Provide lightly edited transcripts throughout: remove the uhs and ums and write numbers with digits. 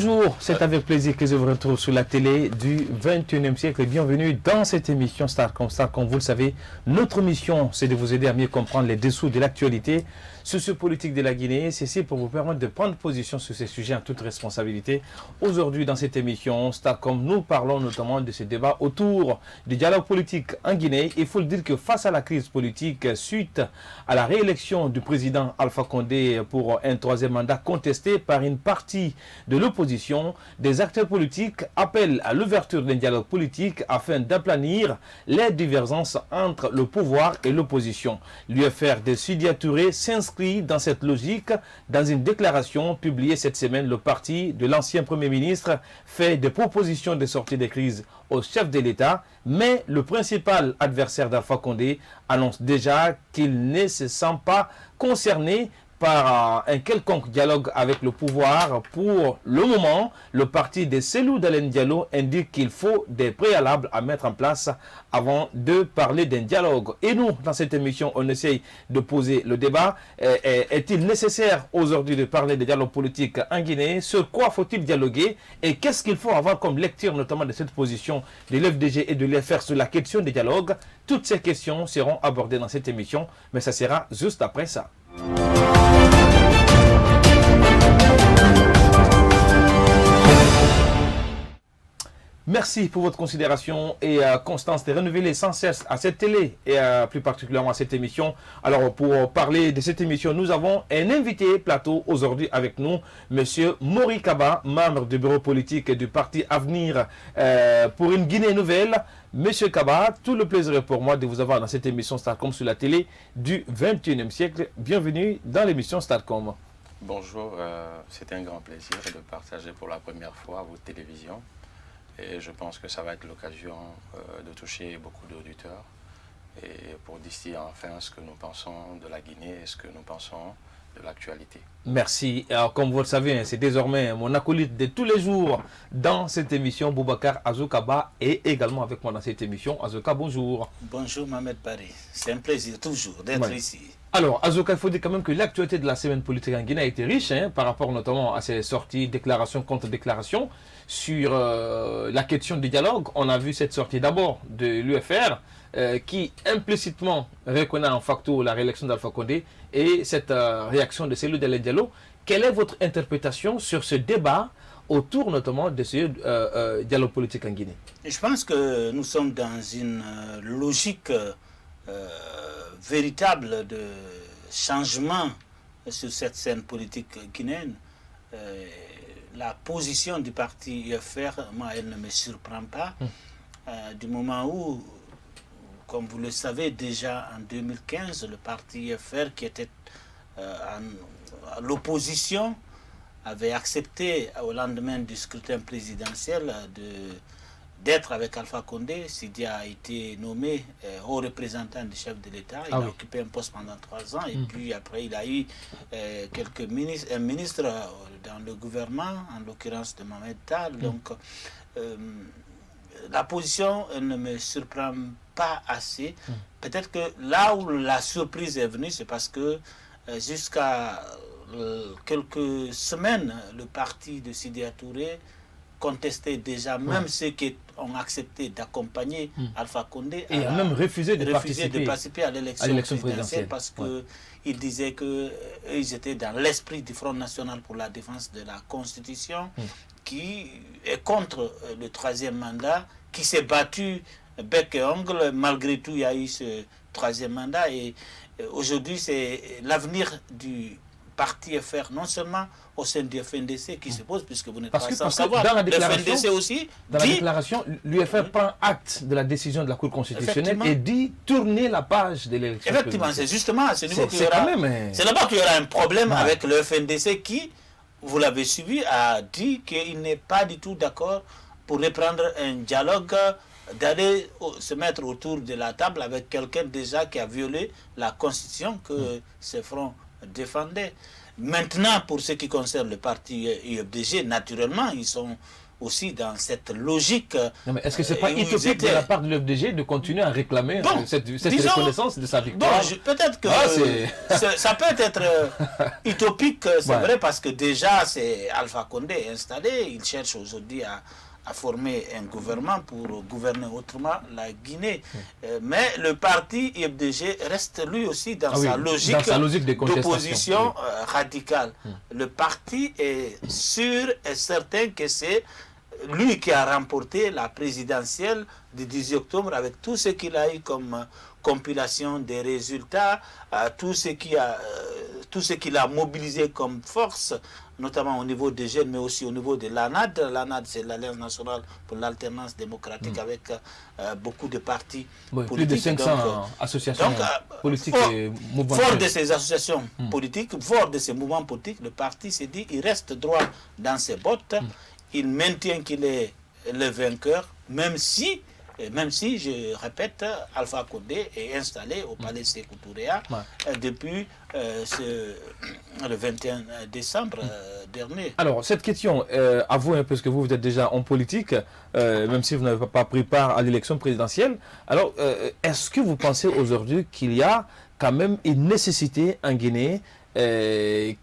Bonjour, c'est avec plaisir que je vous retrouve sur la télé du 21e siècle et bienvenue dans cette émission Starcom. Starcom, vous le savez, notre mission c'est de vous aider à mieux comprendre les dessous de l'actualité sociopolitique de la Guinée. Ceci pour vous permettre de prendre position sur ces sujets en toute responsabilité. Aujourd'hui dans cette émission Starcom, nous parlons notamment de ce débat autour du dialogue politique en Guinée. Il faut le dire que face à la crise politique suite à la réélection du président Alpha Condé pour un troisième mandat contesté par une partie de l'opposition, des acteurs politiques appellent à l'ouverture d'un dialogue politique afin d'aplanir les divergences entre le pouvoir et l'opposition. L'UFR de Sidya Touré s'inscrit dans cette logique. Dans une déclaration publiée cette semaine, le parti de l'ancien Premier ministre fait des propositions de sortie de crise au chef de l'État, mais le principal adversaire d'Alpha Condé annonce déjà qu'il ne se sent pas concerné par un quelconque dialogue avec le pouvoir. Pour le moment, le parti de Cellou Dalein Diallo indique qu'il faut des préalables à mettre en place avant de parler d'un dialogue. Et nous, dans cette émission, on essaye de poser le débat. Est-il nécessaire aujourd'hui de parler de dialogue politique en Guinée? Sur quoi faut-il dialoguer? Et qu'est-ce qu'il faut avoir comme lecture, notamment de cette position de l'FDG et de l'UFR sur la question des dialogues? Toutes ces questions seront abordées dans cette émission, mais ça sera juste après ça. Merci pour votre considération et constance de renouveler sans cesse à cette télé et plus particulièrement à cette émission. Alors pour parler de cette émission, nous avons un invité plateau aujourd'hui avec nous, Monsieur Mori Kaba, membre du bureau politique du parti Avenir pour une Guinée nouvelle. Monsieur Kaba, tout le plaisir est pour moi de vous avoir dans cette émission Starcom sur la télé du 21e siècle. Bienvenue dans l'émission Starcom. Bonjour, c'est un grand plaisir de partager pour la première fois votre télévision. Et je pense que ça va être l'occasion de toucher beaucoup d'auditeurs et pour distiller enfin ce que nous pensons de la Guinée et ce que nous pensons de l'actualité. Merci. Alors, comme vous le savez, c'est désormais mon acolyte de tous les jours dans cette émission, Boubacar Azoukaba, est également avec moi dans cette émission. Azouka, bonjour. Bonjour Mohamed Paris. C'est un plaisir toujours d'être ici. Alors, Azouka, il faut dire quand même que l'actualité de la semaine politique en Guinée a été riche, par rapport notamment à ces sorties, déclarations contre déclarations, sur la question du dialogue. On a vu cette sortie d'abord de l'UFR, qui implicitement reconnaît en facto la réélection d'Alpha Condé, et cette réaction de Cellou Dalein Diallo. Quelle est votre interprétation sur ce débat autour notamment de ce dialogue politique en Guinée? Je pense que nous sommes dans une logique véritable de changement sur cette scène politique guinéenne. La position du parti UFR, moi, elle ne me surprend pas. Du moment où, comme vous le savez, déjà en 2015, le parti UFR, qui était à l'opposition, avait accepté au lendemain du scrutin présidentiel d'être avec Alpha Condé. Sidya a été nommé haut représentant du chef de l'État. Il a occupé un poste pendant 3 ans. Et puis après, il a eu un ministre dans le gouvernement, en l'occurrence de Mohamed Tal. Donc, la position ne me surprend pas assez. Peut-être que là où la surprise est venue, c'est parce que jusqu'à quelques semaines, le parti de Sidya Touré contestait déjà, même ceux qui ont accepté d'accompagner Alpha Condé, et a même refusé de participer à l'élection présidentielle parce qu'ils disaient qu'ils étaient dans l'esprit du Front National pour la défense de la Constitution, qui est contre le troisième mandat, qui s'est battu bec et ongle. Malgré tout, il y a eu ce troisième mandat, et aujourd'hui, c'est l'avenir du parti FR, non seulement au sein du FNDC qui se pose, puisque vous n'êtes pas sans savoir. Dans la déclaration, l'UFR prend acte de la décision de la Cour constitutionnelle et dit tourner la page de l'élection. Effectivement, c'est justement à ce niveau qu'il y aura, c'est là-bas qu'il y aura un problème avec le FNDC qui, vous l'avez suivi, a dit qu'il n'est pas du tout d'accord pour reprendre un dialogue, d'aller se mettre autour de la table avec quelqu'un déjà qui a violé la Constitution que ce front défendait. Maintenant, pour ce qui concerne le parti UFDG, naturellement, ils sont aussi dans cette logique. Non, mais est-ce que ce n'est pas où ils utopique de étaient. la part de l'FDG de continuer à réclamer Bon, cette disons- reconnaissance de sa victoire? Peut-être que Ah, ça peut être utopique, c'est Ouais. vrai, parce que déjà, c'est Alpha Condé installé. Il cherche aujourd'hui à former un gouvernement pour gouverner autrement la Guinée. Mais le parti IFDG reste lui aussi dans, Ah oui, dans sa logique de contestation. d'opposition Oui. radicale. Le parti est sûr et certain que c'est lui qui a remporté la présidentielle du 18 octobre avec tout ce qu'il a eu comme compilation des résultats, tout ce qu'il a mobilisé comme force, notamment au niveau des jeunes, mais aussi au niveau de l'ANAD. L'ANAD, c'est l'Alliance nationale pour l'alternance démocratique avec beaucoup de partis Oui, politiques. plus de 500 Donc, associations politiques et mouvements. fort de ces associations politiques, fort de ces mouvements politiques, le parti s'est dit il reste droit dans ses bottes, il maintient qu'il est le vainqueur, même si, je répète, Alpha Condé est installé au palais Sékou Touréa depuis le 21 décembre dernier. Alors, cette question, avouez un peu, parce que vous êtes déjà en politique, même si vous n'avez pas pris part à l'élection présidentielle. Alors, est-ce que vous pensez aujourd'hui qu'il y a quand même une nécessité en Guinée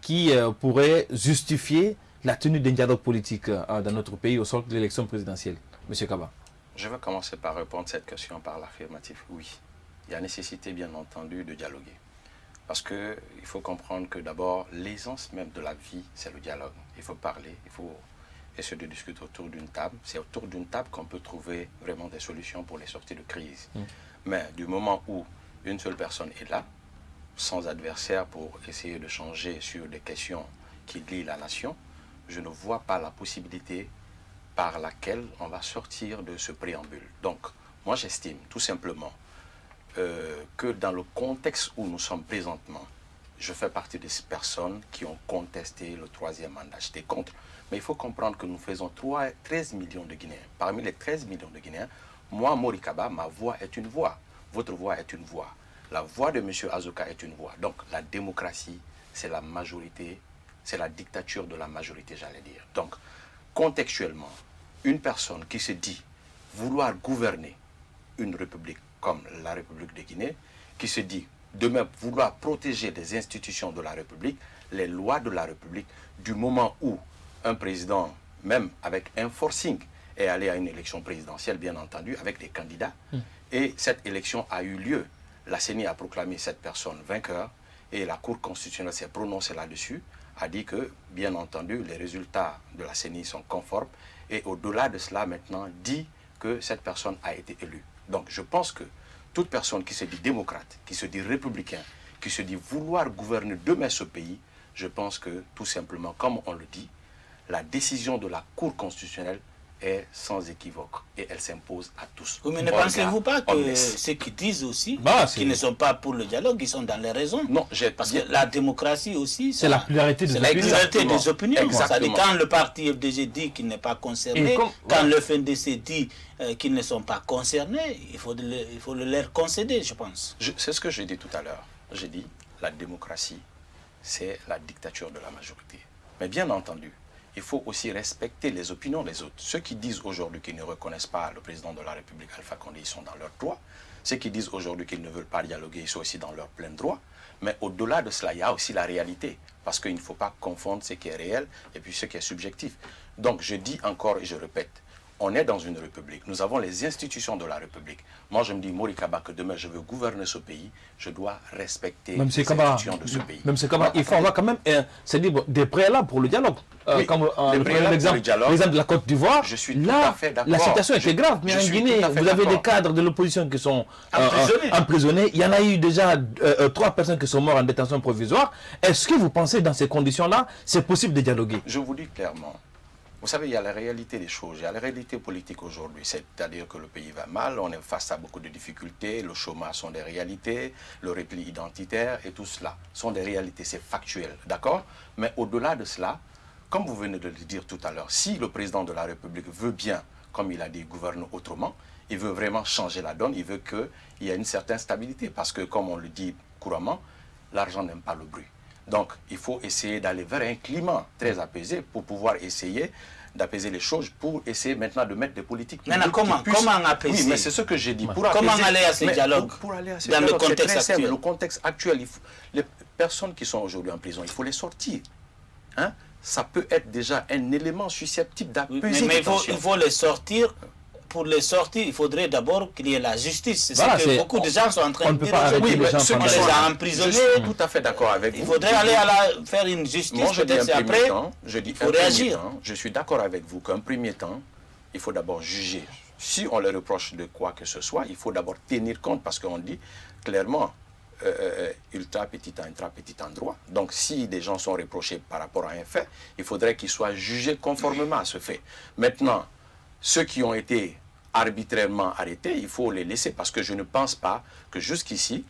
qui pourrait justifier la tenue d'un dialogue politique dans notre pays au sort de l'élection présidentielle? Monsieur Kaba. Je vais commencer par répondre à cette question par l'affirmatif. Oui, il y a nécessité, bien entendu, de dialoguer. Parce qu'il faut comprendre que d'abord, l'essence même de la vie, c'est le dialogue. Il faut parler, il faut essayer de discuter autour d'une table. C'est autour d'une table qu'on peut trouver vraiment des solutions pour les sorties de crise. Mais du moment où une seule personne est là, sans adversaire pour essayer de changer sur des questions qui lient la nation, je ne vois pas la possibilité par laquelle on va sortir de ce préambule. Donc, moi j'estime tout simplement que dans le contexte où nous sommes présentement, je fais partie des personnes qui ont contesté le troisième mandat. J'étais contre. Mais il faut comprendre que nous faisons 13 millions de Guinéens. Parmi les 13 millions de Guinéens, moi, Mori Kaba, ma voix est une voix. Votre voix est une voix. La voix de M. Azoka est une voix. Donc, la démocratie, c'est la majorité, c'est la dictature de la majorité, j'allais dire. Donc, contextuellement, une personne qui se dit vouloir gouverner une république comme la République de Guinée, qui se dit demain vouloir protéger les institutions de la République, les lois de la République, du moment où un président, même avec un forcing, est allé à une élection présidentielle, bien entendu, avec des candidats, et cette élection a eu lieu. La CENI a proclamé cette personne vainqueur, et la Cour constitutionnelle s'est prononcée là-dessus, a dit que, bien entendu, les résultats de la CENI sont conformes, et au-delà de cela, maintenant, dit que cette personne a été élue. Donc, je pense que toute personne qui se dit démocrate, qui se dit républicain, qui se dit vouloir gouverner demain ce pays, je pense que, tout simplement, comme on le dit, la décision de la Cour constitutionnelle est sans équivoque et elle s'impose à tous. Oui, mais ne pensez-vous pas que ceux qui disent aussi, qui ne sont pas pour le dialogue, ils sont dans les raisons? Non, parce que la démocratie aussi, c'est la pluralité des opinions. C'est la pluralité des opinions. Exactement. Quand le parti FDG dit qu'il n'est pas concerné, quand le FNDC dit qu'ils ne sont pas concernés, il faut le leur concéder, je pense. C'est ce que j'ai dit tout à l'heure. J'ai dit la démocratie, c'est la dictature de la majorité. Mais bien entendu, il faut aussi respecter les opinions des autres. Ceux qui disent aujourd'hui qu'ils ne reconnaissent pas le président de la République, Alpha Condé, ils sont dans leur droit. Ceux qui disent aujourd'hui qu'ils ne veulent pas dialoguer, ils sont aussi dans leur plein droit. Mais au-delà de cela, il y a aussi la réalité. Parce qu'il ne faut pas confondre ce qui est réel et puis ce qui est subjectif. Donc je dis encore et je répète, on est dans une république. Nous avons les institutions de la république. Moi, je me dis, Mori Kaba, que demain, je veux gouverner ce pays. Je dois respecter les institutions de ce pays. Même c'est il faut avoir quand même des préalables pour le dialogue. Oui, comme l'exemple de la Côte d'Ivoire, je suis tout à fait d'accord. La situation était grave. Mais en Guinée, vous avez des cadres de l'opposition qui sont emprisonnés. Il y en a eu déjà 3 personnes qui sont mortes en détention provisoire. Est-ce que vous pensez, dans ces conditions-là, c'est possible de dialoguer? Je vous dis clairement. Vous savez, il y a la réalité des choses, il y a la réalité politique aujourd'hui, c'est-à-dire que le pays va mal, on est face à beaucoup de difficultés, le chômage sont des réalités, le repli identitaire et tout cela sont des réalités, c'est factuel, d'accord? Mais au-delà de cela, comme vous venez de le dire tout à l'heure, si le président de la République veut bien, comme il a dit, gouverner autrement, il veut vraiment changer la donne, il veut qu'il y ait une certaine stabilité, parce que comme on le dit couramment, l'argent n'aime pas le bruit. Donc, il faut essayer d'aller vers un climat très apaisé pour pouvoir essayer d'apaiser les choses pour essayer maintenant de mettre des politiques. Maintenant, comment apaiser? Oui, mais c'est ce que j'ai dit. Comment aller à ce dialogue pour aller à ce dans dialogue, le contexte très simple. actuel? Le contexte actuel, les personnes qui sont aujourd'hui en prison, il faut les sortir. Hein? Ça peut être déjà un élément susceptible d'apaiser mais les tensions. il faut les sortir. Pour les sortir, il faudrait d'abord qu'il y ait la justice. C'est Voilà, ce que beaucoup de gens sont en train de dire. Oui, mais ceux qui sont emprisonnés, je suis tout à fait d'accord avec vous. Il faudrait aller faire une justice. Moi, je dis un après, temps, je dis il faut réagir. Je suis d'accord avec vous qu'un premier temps, il faut d'abord juger. Si on les reproche de quoi que ce soit, il faut d'abord tenir compte parce qu'on dit clairement ultra petit à intra petit endroit. Donc, si des gens sont reprochés par rapport à un fait, il faudrait qu'ils soient jugés conformément à ce fait. Maintenant, ceux qui ont été arbitrairement arrêtés, il faut les laisser parce que je ne pense pas que jusqu'ici,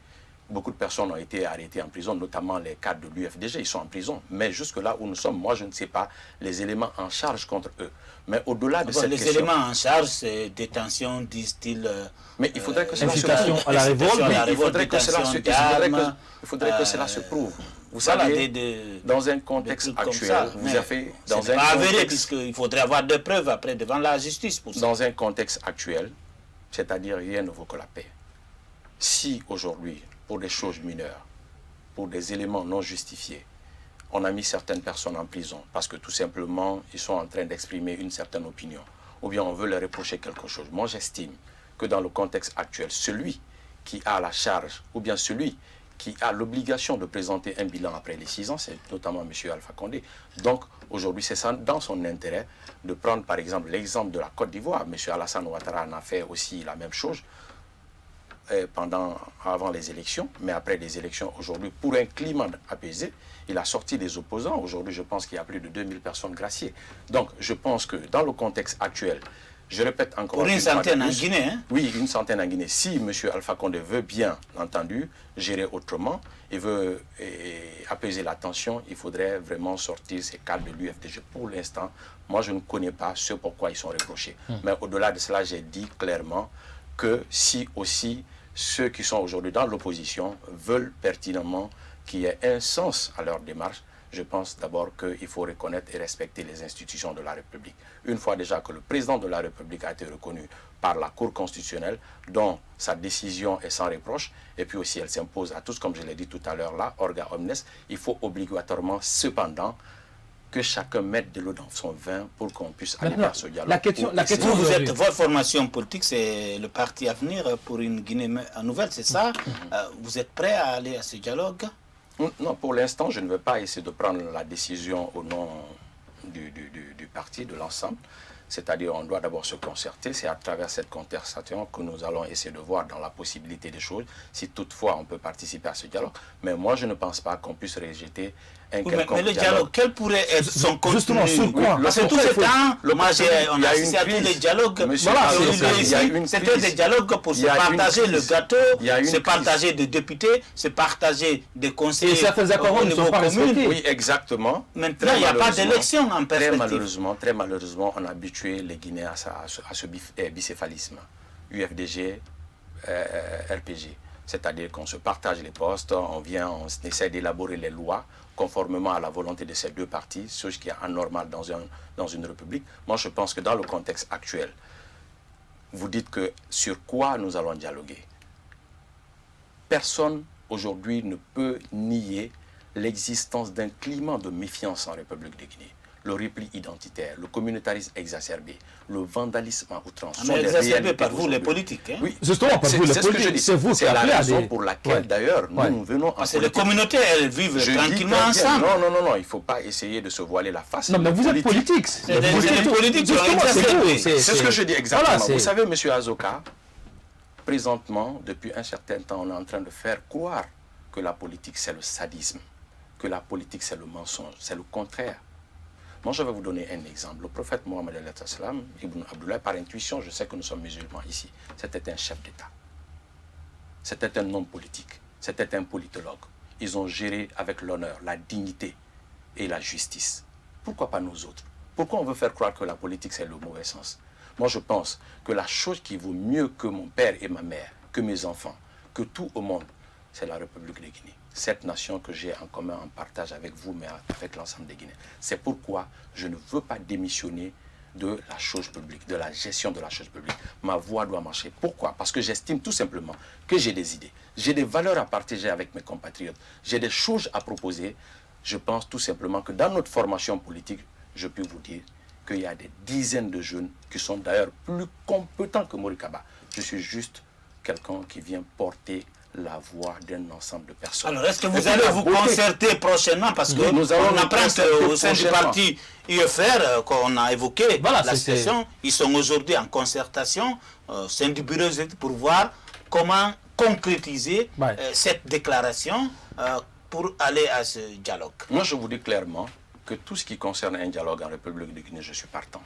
beaucoup de personnes ont été arrêtées en prison, notamment les cadres de l'UFDG, ils sont en prison. Mais jusque là où nous sommes, moi je ne sais pas les éléments en charge contre eux. Mais au-delà de cette question... Les éléments en charge, c'est détention, disent-ils... mais il faudrait que cela se incitation prouve. à la révolte. Il faudrait que cela se prouve. Vous savez, dans un contexte actuel, vous avez... C'est pas avéré, puisqu'il faudrait avoir des preuves après devant la justice pour ça. Dans un contexte actuel, c'est-à-dire rien ne vaut que la paix. Si aujourd'hui, pour des choses mineures, pour des éléments non justifiés, on a mis certaines personnes en prison parce que tout simplement, ils sont en train d'exprimer une certaine opinion, ou bien on veut leur reprocher quelque chose. Moi, j'estime que dans le contexte actuel, celui qui a la charge, ou bien celui qui a l'obligation de présenter un bilan après les 6 ans, c'est notamment M. Alpha Condé. Donc, aujourd'hui, c'est dans son intérêt de prendre, par exemple, l'exemple de la Côte d'Ivoire. M. Alassane Ouattara en a fait aussi la même chose avant les élections, mais après les élections, aujourd'hui, pour un climat apaisé, il a sorti des opposants. Aujourd'hui, je pense qu'il y a plus de 2000 personnes graciées. Donc, je pense que dans le contexte actuel, je répète encore... Pour une centaine en Guinée, hein? Oui, une centaine en Guinée. Si M. Alpha Condé veut bien entendu gérer autrement, il veut apaiser la tension, il faudrait vraiment sortir ces cadres de l'UFDG. Pour l'instant, moi, je ne connais pas ce pourquoi ils sont reprochés. Mais au-delà de cela, j'ai dit clairement que si aussi ceux qui sont aujourd'hui dans l'opposition veulent pertinemment qu'il y ait un sens à leur démarche, je pense d'abord qu'il faut reconnaître et respecter les institutions de la République. Une fois déjà que le président de la République a été reconnu par la Cour constitutionnelle, dont sa décision est sans reproche, et puis aussi elle s'impose à tous, comme je l'ai dit tout à l'heure là, orga omnes, il faut obligatoirement cependant que chacun mette de l'eau dans son vin pour qu'on puisse aller vers ce dialogue. La question votre formation politique, c'est le parti Avenir pour une Guinée nouvelle, c'est ça? Vous êtes prêt à aller à ce dialogue? Non, pour l'instant, je ne veux pas essayer de prendre la décision au nom du parti, de l'ensemble. C'est-à-dire, on doit d'abord se concerter. C'est à travers cette concertation que nous allons essayer de voir dans la possibilité des choses, si toutefois on peut participer à ce dialogue. Mais moi, je ne pense pas qu'on puisse rejeter un quelconque mais le dialogue, quel pourrait être son contenu? Justement, sur quoi? Parce que tout ce temps, on a assisté à tous les dialogues. C'était des dialogues pour se partager le gâteau, se partager des députés, se partager des conseillers. Et certains accords ne sont pas respectés. Oui, exactement. Maintenant, il n'y a pas d'élection en perspective. Très malheureusement, on a habitué les Guinéens à ce bicéphalisme. UFDG, RPG. C'est-à-dire qu'on se partage les postes, on essaie d'élaborer les lois conformément à la volonté de ces deux partis, ce qui est anormal dans une république. Moi, je pense que dans le contexte actuel, vous dites que sur quoi nous allons dialoguer. Personne aujourd'hui ne peut nier l'existence d'un climat de méfiance en République de Guinée. Le repli identitaire, le communautarisme exacerbé, le vandalisme à outrance. Mais exacerbé par vous, les politiques. Hein? Oui, justement, par vous, les politiques. C'est vous qui appelez appelez à des... C'est la raison pour laquelle, d'ailleurs, nous venons en c'est les communautés, elles vivent tranquillement ensemble. Non, il ne faut pas essayer de se voiler la face. Non, mais vous êtes politique. C'est des politiques. C'est ce que je dis exactement. Vous savez, M. Azoka, présentement, depuis un certain temps, on est en train de faire croire que la politique, c'est le sadisme, que la politique, c'est le mensonge, c'est le contraire. Moi, je vais vous donner un exemple. Le prophète Mohammed Ibn Abdullah, par intuition, je sais que nous sommes musulmans ici, c'était un chef d'État. C'était un homme politique. C'était un politologue. Ils ont géré avec l'honneur, la dignité et la justice. Pourquoi pas nous autres? Pourquoi on veut faire croire que la politique, c'est le mauvais sens? Moi, je pense que la chose qui vaut mieux que mon père et ma mère, que mes enfants, que tout au monde, c'est la République de Guinée. Cette nation que j'ai en commun, en partage avec vous, mais avec l'ensemble des Guinéens. C'est pourquoi je ne veux pas démissionner de la chose publique, de la gestion de la chose publique. Ma voix doit marcher. Pourquoi? Parce que j'estime tout simplement que j'ai des idées, j'ai des valeurs à partager avec mes compatriotes, j'ai des choses à proposer. Je pense tout simplement que dans notre formation politique, je peux vous dire qu'il y a des dizaines de jeunes qui sont d'ailleurs plus compétents que Mori Kaba. Je suis juste quelqu'un qui vient porter la voix d'un ensemble de personnes. Alors, est-ce que vous allez vous concerter prochainement? Parce que nous allons on apprend qu'au sein du parti UFR, qu'on a évoqué la situation, ils sont aujourd'hui en concertation au sein du bureau pour voir comment concrétiser cette déclaration pour aller à ce dialogue. Moi, je vous dis clairement que tout ce qui concerne un dialogue en République de Guinée, je suis partant.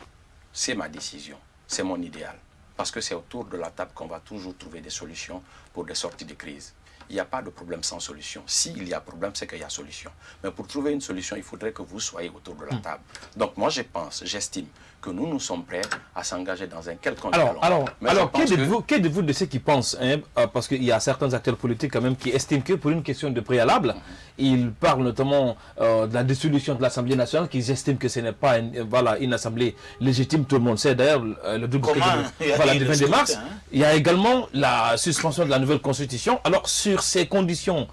C'est ma décision, c'est mon idéal. Parce que c'est autour de la table qu'on va toujours trouver des solutions pour des sorties de crise. Il n'y a pas de problème sans solution. S'il y a problème, c'est qu'il y a solution. Mais pour trouver une solution, il faudrait que vous soyez autour de la table. Donc moi, j'estime que nous sommes prêts à s'engager dans un quelconque dialogue. Alors que dites-vous de ceux qui pensent, parce qu'il y a certains acteurs politiques quand même qui estiment que pour une question de préalable, ils parlent notamment de la dissolution de l'Assemblée nationale, qu'ils estiment que ce n'est pas une assemblée légitime, tout le monde sait. D'ailleurs, le 12 mars, il y a également la suspension de la nouvelle constitution. Alors, sur ces conditions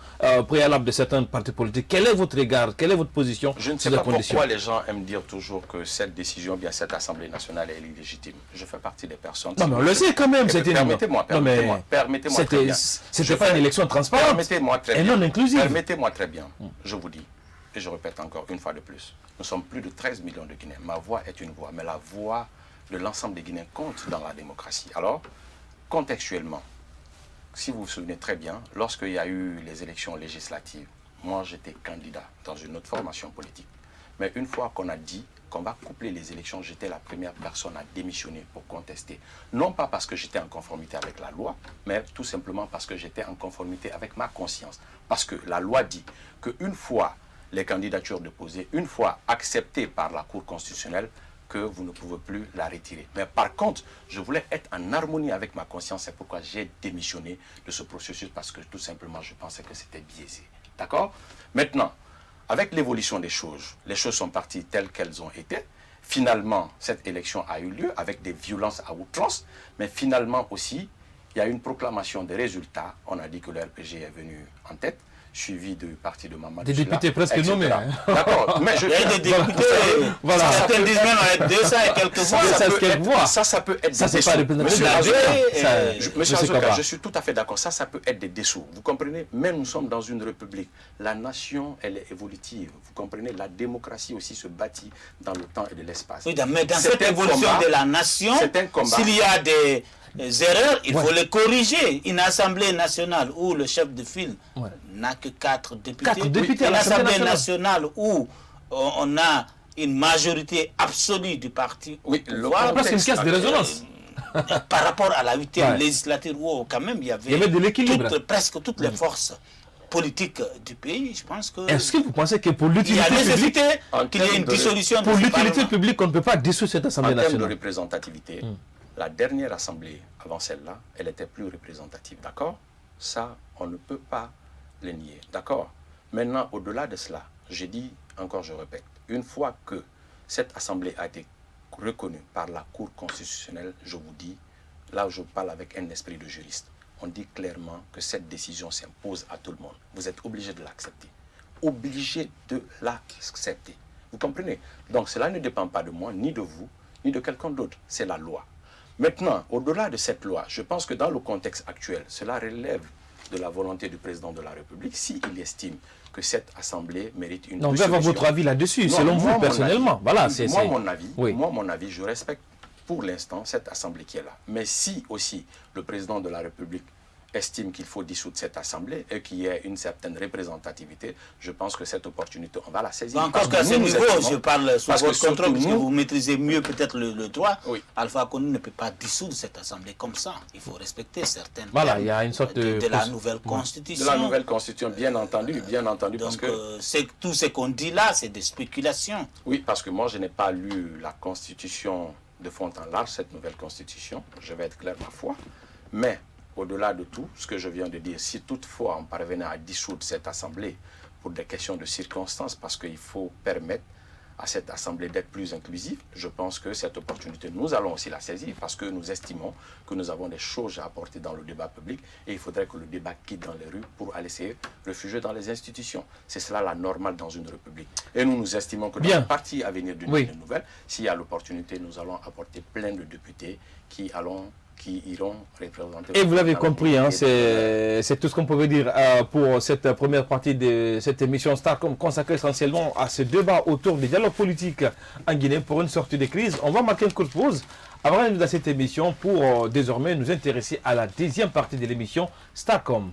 préalables de certains partis politiques, quel est votre regard, quelle est votre position? Je ne sais pas pourquoi les gens aiment dire toujours que cette décision, bien cette Assemblée nationale est illégitime. Je fais partie des personnes... Non, mais on le sait quand même. Permettez-moi très bien. C'était pas une élection transparente. Permettez-moi très bien. Et non inclusive. Permettez-moi très bien. Je vous dis, et je répète encore une fois de plus, nous sommes plus de 13 millions de Guinéens. Ma voix est une voix, mais la voix de l'ensemble des Guinéens compte dans la démocratie. Alors, contextuellement, si vous vous souvenez très bien, lorsqu'il y a eu les élections législatives, moi j'étais candidat dans une autre formation politique. Mais une fois qu'on a dit qu'on va coupler les élections, j'étais la première personne à démissionner pour contester. Non pas parce que j'étais en conformité avec la loi, mais tout simplement parce que j'étais en conformité avec ma conscience. Parce que la loi dit qu'une fois les candidatures déposées, une fois acceptées par la Cour constitutionnelle, que vous ne pouvez plus la retirer. Mais par contre, je voulais être en harmonie avec ma conscience, c'est pourquoi j'ai démissionné de ce processus, parce que tout simplement, je pensais que c'était biaisé. D'accord? Maintenant, avec l'évolution des choses, les choses sont parties telles qu'elles ont été. Finalement, cette élection a eu lieu avec des violences à outrance, mais finalement aussi, il y a une proclamation des résultats. On a dit que le RPG est venu en tête, suivi du parti de Mamadou. Des députés presque nommés. D'accord, mais je... Il y a des députés, voilà. Certains disent même à être 200 et quelques voix. Ça peut être ça, des dessous. Monsieur Azoka, je suis tout à fait d'accord. Ça peut être des dessous. Vous comprenez? Mais nous sommes dans une république. La nation, elle est évolutive. Vous comprenez? La démocratie aussi se bâtit dans le temps et de l'espace. Oui, mais dans cette évolution de la nation, s'il y a des erreurs, il faut les corriger. Une assemblée nationale où le chef de file n'a que 4 députés. Une assemblée nationale où on a une majorité absolue du parti. Oui, presque une caisse de résonance. Par rapport à la 8e législature où quand même il y avait de l'équilibre. Presque toutes les forces politiques du pays, je pense que... Est-ce que vous pensez que pour l'utilité publique, qu'il y ait une dissolution pour l'utilité publique, on ne peut pas dissoudre cette assemblée nationale? En termes de représentativité, la dernière assemblée, avant celle-là, elle était plus représentative, d'accord? Ça, on ne peut pas le nier, d'accord? Maintenant, au-delà de cela, j'ai dit, encore je répète, une fois que cette assemblée a été reconnue par la Cour constitutionnelle, je vous dis, là où je parle avec un esprit de juriste, on dit clairement que cette décision s'impose à tout le monde. Vous êtes obligé de l'accepter. Obligé de l'accepter. Vous comprenez? Donc cela ne dépend pas de moi, ni de vous, ni de quelqu'un d'autre. C'est la loi. Maintenant, au-delà de cette loi, je pense que dans le contexte actuel, cela relève de la volonté du président de la République, s'il estime que cette assemblée mérite une dissolution. On veut avoir votre avis là-dessus, selon vous personnellement. Voilà, moi, mon avis, je respecte pour l'instant cette assemblée qui est là. Mais si aussi le président de la République estime qu'il faut dissoudre cette assemblée et qu'il y ait une certaine représentativité, je pense que cette opportunité, on va la saisir. Encore qu'à ce niveau, je parle sous votre contrôle, puisque vous maîtrisez mieux peut-être le droit. Oui. Alpha Condé ne peut pas dissoudre cette assemblée comme ça. Il faut respecter certaines il y a une sorte de la nouvelle constitution. De la nouvelle constitution, bien entendu. Donc, parce que tout ce qu'on dit là, c'est des spéculations. Oui, parce que moi, je n'ai pas lu la constitution de fond en large, cette nouvelle constitution. Je vais être clair, ma foi. Mais au-delà de tout, ce que je viens de dire, si toutefois on parvenait à dissoudre cette assemblée pour des questions de circonstances, parce qu'il faut permettre à cette Assemblée d'être plus inclusive. Je pense que cette opportunité, nous allons aussi la saisir parce que nous estimons que nous avons des choses à apporter dans le débat public et il faudrait que le débat quitte dans les rues pour aller se réfugier dans les institutions. C'est cela la normale dans une république. Et nous estimons que dans le parti à venir d'une nouvelle, s'il y a l'opportunité, nous allons apporter plein de députés qui iront représenter... Et vous l'avez compris, hein, c'est tout ce qu'on pouvait dire pour cette première partie de cette émission Starcom consacrée essentiellement à ce débat autour des dialogues politiques en Guinée pour une sortie de crise. On va marquer une courte pause avant de cette émission pour désormais nous intéresser à la deuxième partie de l'émission Starcom.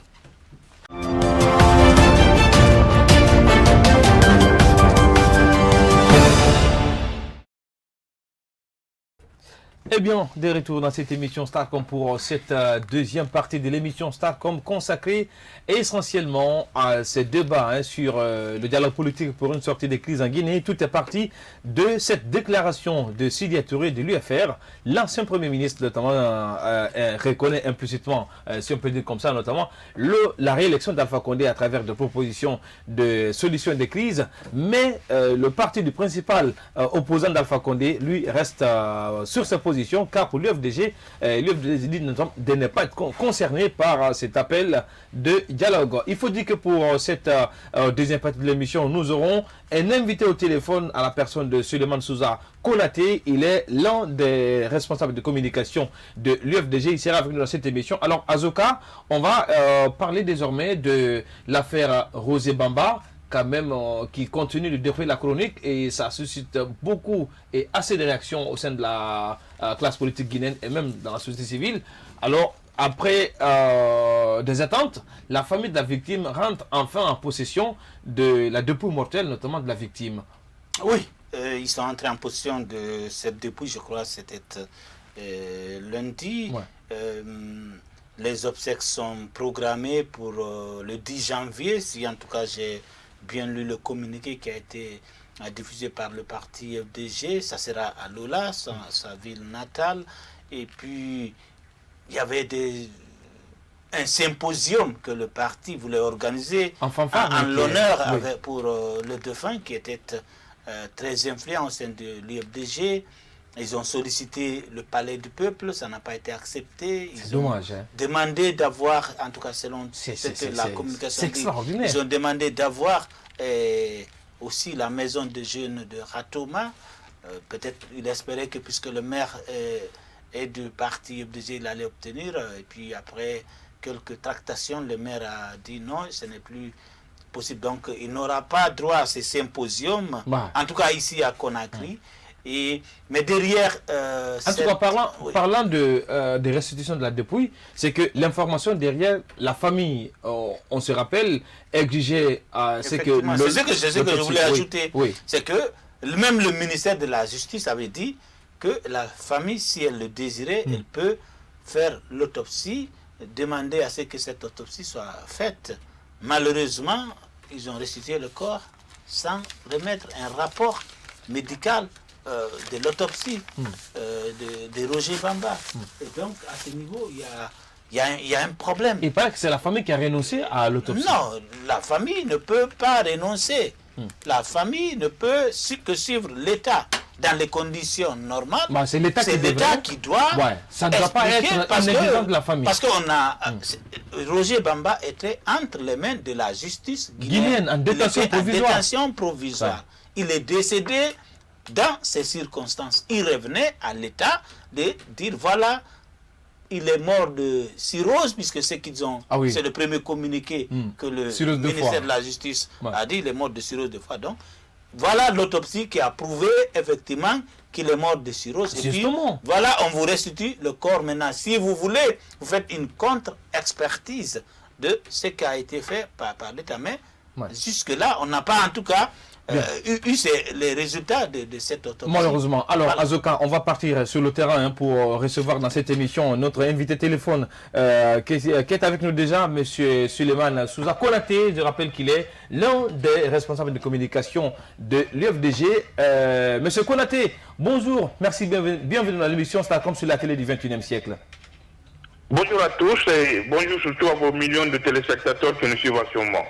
Eh bien, de retour dans cette émission Starcom pour cette deuxième partie de l'émission Starcom consacrée essentiellement à ce débat sur le dialogue politique pour une sortie de crise en Guinée. Tout est parti de cette déclaration de Sidya Touré de l'UFR. L'ancien Premier ministre notamment reconnaît implicitement, si on peut dire comme ça, notamment la réélection d'Alpha Condé à travers des propositions de solutions de crise. Mais le parti du principal opposant d'Alpha Condé, lui, reste sur sa position. Car pour l'UFDG, l'UFDG dit de ne pas être concerné par cet appel de dialogue. Il faut dire que pour cette deuxième partie de l'émission, nous aurons un invité au téléphone à la personne de Suleiman Souza Konaté. Il est l'un des responsables de communication de l'UFDG. Il sera avec nous dans cette émission. Alors, Azoka, on va parler désormais de l'affaire Rosé Bamba, quand même, qui continue de dérouler la chronique et ça suscite beaucoup et assez de réactions au sein de la classe politique guinéenne et même dans la société civile. Alors, après des attentes, la famille de la victime rentre enfin en possession de la dépouille mortelle, notamment de la victime. Oui, ils sont entrés en possession de cette dépouille, je crois, c'était lundi. Ouais. Les obsèques sont programmées pour le 10 janvier, si en tout cas j'ai bien lu le communiqué qui a été diffusé par le parti FDG. Ça sera à Lola, sa ville natale. Et puis, il y avait un symposium que le parti voulait organiser en l'honneur pour le défunt qui était très influent au sein de l'UFDG. Ils ont sollicité le palais du peuple, ça n'a pas été accepté. Ils ont demandé d'avoir, en tout cas selon la communication, c'est extraordinaire. Ils ont demandé d'avoir aussi la maison de jeunes de Ratoma. Peut-être il espérait que puisque le maire est du parti FDG, il allait obtenir. Et puis après quelques tractations, le maire a dit non, ce n'est plus possible. Donc il n'aura pas droit à ces symposiums, en tout cas ici à Conakry. Mais derrière... en tout cas, parlant des restitutions de la dépouille, c'est que l'information derrière la famille, on se rappelle, exigeait... c'est que je voulais ajouter. Oui. C'est que même le ministère de la Justice avait dit que la famille, si elle le désirait, elle peut faire l'autopsie, demander à ce que cette autopsie soit faite. Malheureusement, ils ont restitué le corps sans remettre un rapport médical de l'autopsie de Roger Bamba. Et donc, à ce niveau, il y a un problème. Il paraît que c'est la famille qui a renoncé à l'autopsie. Non, la famille ne peut pas renoncer. La famille ne peut que suivre l'État dans les conditions normales. C'est l'État qui doit ça ne doit pas être un exemple de la famille. Parce qu'on a... Roger Bamba était entre les mains de la justice guinéenne en détention provisoire. Il est décédé dans ces circonstances. Il revenait à l'État de dire voilà, il est mort de cirrhose, puisque c'est qu'ils ont, c'est le premier communiqué que le ministère de la Justice a dit, il est mort de cirrhose de foie. Donc, voilà l'autopsie qui a prouvé effectivement qu'il est mort de cirrhose. Et puis, voilà, on vous restitue le corps maintenant. Si vous voulez, vous faites une contre-expertise de ce qui a été fait par l'État. Mais jusque-là, on n'a pas en tout cas eu les résultats de cette autopsie. Malheureusement. Alors, Azoka, on va partir sur le terrain pour recevoir dans cette émission notre invité téléphone qui est avec nous déjà, M. Suleiman Souza Konaté. Je rappelle qu'il est l'un des responsables de communication de l'UFDG. Monsieur Konaté, bonjour, merci, bienvenue dans l'émission Starcom sur la télé du 21e siècle. Bonjour à tous et bonjour surtout à vos millions de téléspectateurs qui nous suivent actuellement.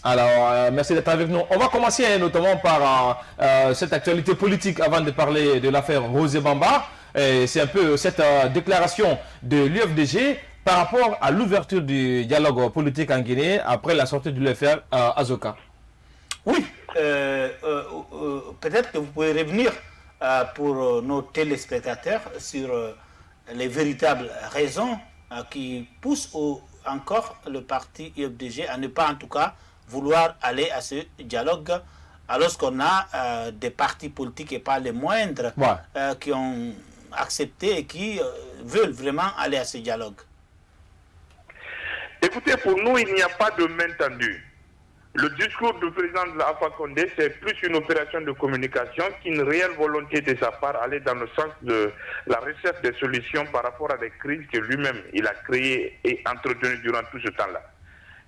Alors, merci d'être avec nous. On va commencer notamment par cette actualité politique avant de parler de l'affaire Rosé Bamba. C'est un peu cette déclaration de l'UFDG par rapport à l'ouverture du dialogue politique en Guinée après la sortie de l'affaire Azoka. Oui, peut-être que vous pouvez revenir pour nos téléspectateurs sur les véritables raisons qui poussent encore le parti UFDG à ne pas en tout cas vouloir aller à ce dialogue alors qu'on a des partis politiques et pas les moindres qui ont accepté et qui veulent vraiment aller à ce dialogue. Écoutez, pour nous, il n'y a pas de main tendue. Le discours du président de l'Alpha Condé, c'est plus une opération de communication qu'une réelle volonté de sa part aller dans le sens de la recherche des solutions par rapport à des crises que lui-même il a créées et entretenues durant tout ce temps-là.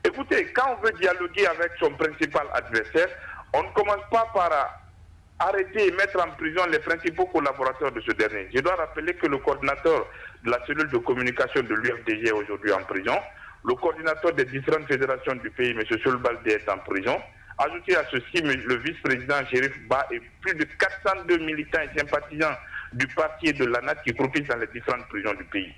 Écoutez, quand on veut dialoguer avec son principal adversaire, on ne commence pas par arrêter et mettre en prison les principaux collaborateurs de ce dernier. Je dois rappeler que le coordinateur de la cellule de communication de l'UFDG est aujourd'hui en prison. Le coordinateur des différentes fédérations du pays, M. Solbalde, est en prison. Ajoutez à ceci le vice-président Chérif Ba et plus de 402 militants et sympathisants du parti et de l'ANAT qui profitent dans les différentes prisons du pays.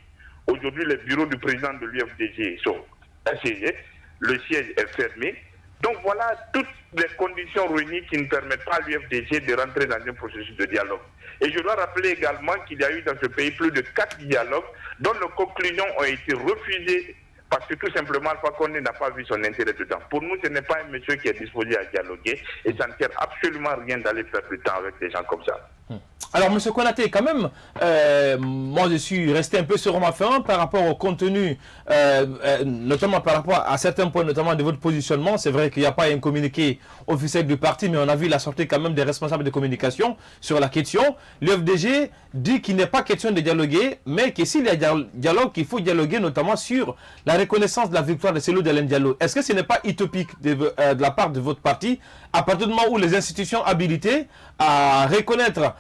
Aujourd'hui, les bureaux du président de l'UFDG sont assiégés, le siège est fermé. Donc voilà toutes les conditions réunies qui ne permettent pas à l'UFDG de rentrer dans un processus de dialogue. Et je dois rappeler également qu'il y a eu dans ce pays plus de 4 dialogues dont les conclusions ont été refusées parce que tout simplement Alpha Condé n'a pas vu son intérêt dedans. Pour nous, ce n'est pas un monsieur qui est disposé à dialoguer et ça ne sert absolument rien d'aller faire du temps avec des gens comme ça. Alors, M. Konaté, quand même, moi je suis resté un peu sur ma faim par rapport au contenu, notamment par rapport à certains points, notamment de votre positionnement. C'est vrai qu'il n'y a pas un communiqué officiel du parti, mais on a vu la sortie quand même des responsables de communication sur la question. L'UFDG dit qu'il n'est pas question de dialoguer, mais que s'il y a dialogue, il faut dialoguer notamment sur la reconnaissance de la victoire de Cellou Dalein Diallo. Est-ce que ce n'est pas utopique de la part de votre parti, à partir du moment où les institutions habilitées à reconnaître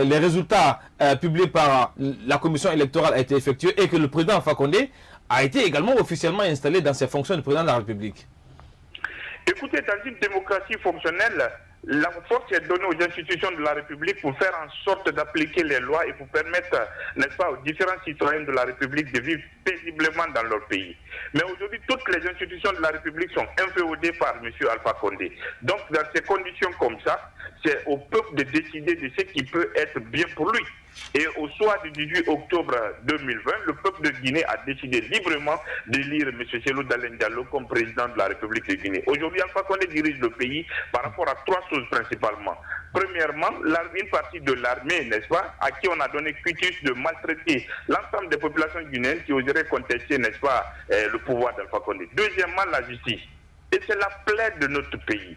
les résultats publiés par la commission électorale a été effectué et que le président Alpha Condé a été également officiellement installé dans ses fonctions de président de la République? Écoutez, dans une démocratie fonctionnelle, la force est donnée aux institutions de la République pour faire en sorte d'appliquer les lois et pour permettre, n'est-ce pas, aux différents citoyens de la République de vivre paisiblement dans leur pays. Mais aujourd'hui, toutes les institutions de la République sont inféodées par M. Alpha Condé. Donc, dans ces conditions comme ça, c'est au peuple de décider de ce qui peut être bien pour lui. Et au soir du 18 octobre 2020, le peuple de Guinée a décidé librement d'élire M. Cellou Dalein Diallo comme président de la République de Guinée. Aujourd'hui, Alpha Condé dirige le pays par rapport à 3 choses principalement. Premièrement, une partie de l'armée, n'est-ce pas, à qui on a donné quitus de maltraiter l'ensemble des populations guinéennes qui oseraient contester, n'est-ce pas, le pouvoir d'Alpha Condé. Deuxièmement, la justice. Et c'est la plaie de notre pays.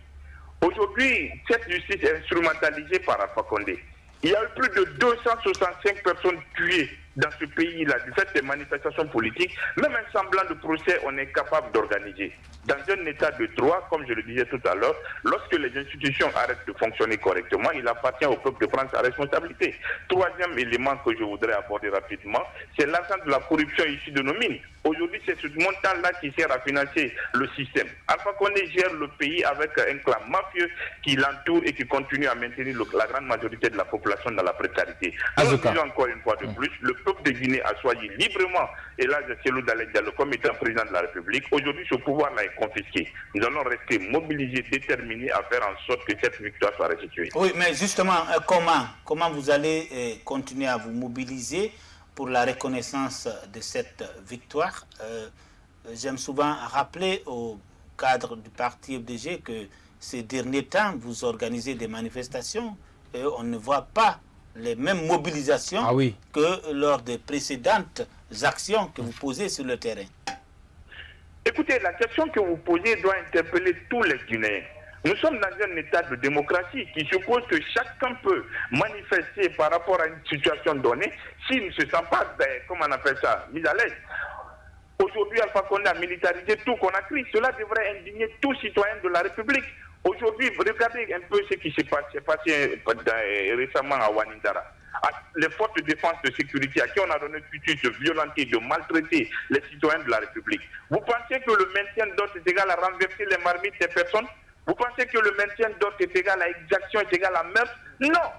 Aujourd'hui, cette justice est instrumentalisée par Alpha Condé. Il y a eu plus de 265 personnes tuées dans ce pays-là du fait des manifestations politiques. Même un semblant de procès, on est capable d'organiser. Dans un état de droit, comme je le disais tout à l'heure, lorsque les institutions arrêtent de fonctionner correctement, il appartient au peuple de prendre sa responsabilité. Troisième élément que je voudrais aborder rapidement, c'est l'argent de la corruption issue de nos mines. Aujourd'hui, c'est ce montant-là qui sert à financer le système. Alpha Condé gère le pays avec un clan mafieux qui l'entoure et qui continue à maintenir la grande majorité de la population dans la précarité. Nous disons encore une fois de plus, le peuple de Guinée a choisi librement Elhadj Cellou Dalein Diallo comme étant président de la République. Aujourd'hui, ce pouvoir-là est confisqué. Nous allons rester mobilisés, déterminés à faire en sorte que cette victoire soit restituée. Oui, mais justement, comment vous allez continuer à vous mobiliser pour la reconnaissance de cette victoire? J'aime souvent rappeler au cadre du parti FDG que ces derniers temps, vous organisez des manifestations et on ne voit pas les mêmes mobilisations que lors des précédentes actions que vous posez sur le terrain. Écoutez, la question que vous posez doit interpeller tous les Guinéens. Nous sommes dans un état de démocratie qui suppose que chacun peut manifester par rapport à une situation donnée s'il ne se sent pas, comment on appelle ça, mis à l'aise. Aujourd'hui, Alpha Condé a militarisé tout Conakry. Cela devrait indigner tout citoyen de la République. Aujourd'hui, regardez un peu ce qui s'est passé récemment à Wanindara. les forces de défense de sécurité à qui on a donné quitus de violenter, de maltraiter les citoyens de la République. Vous pensez que le maintien d'ordre est égal à renverser les marmites des personnes? Vous pensez que le maintien d'ordre est égal à exaction, est égal à meurtre? Non!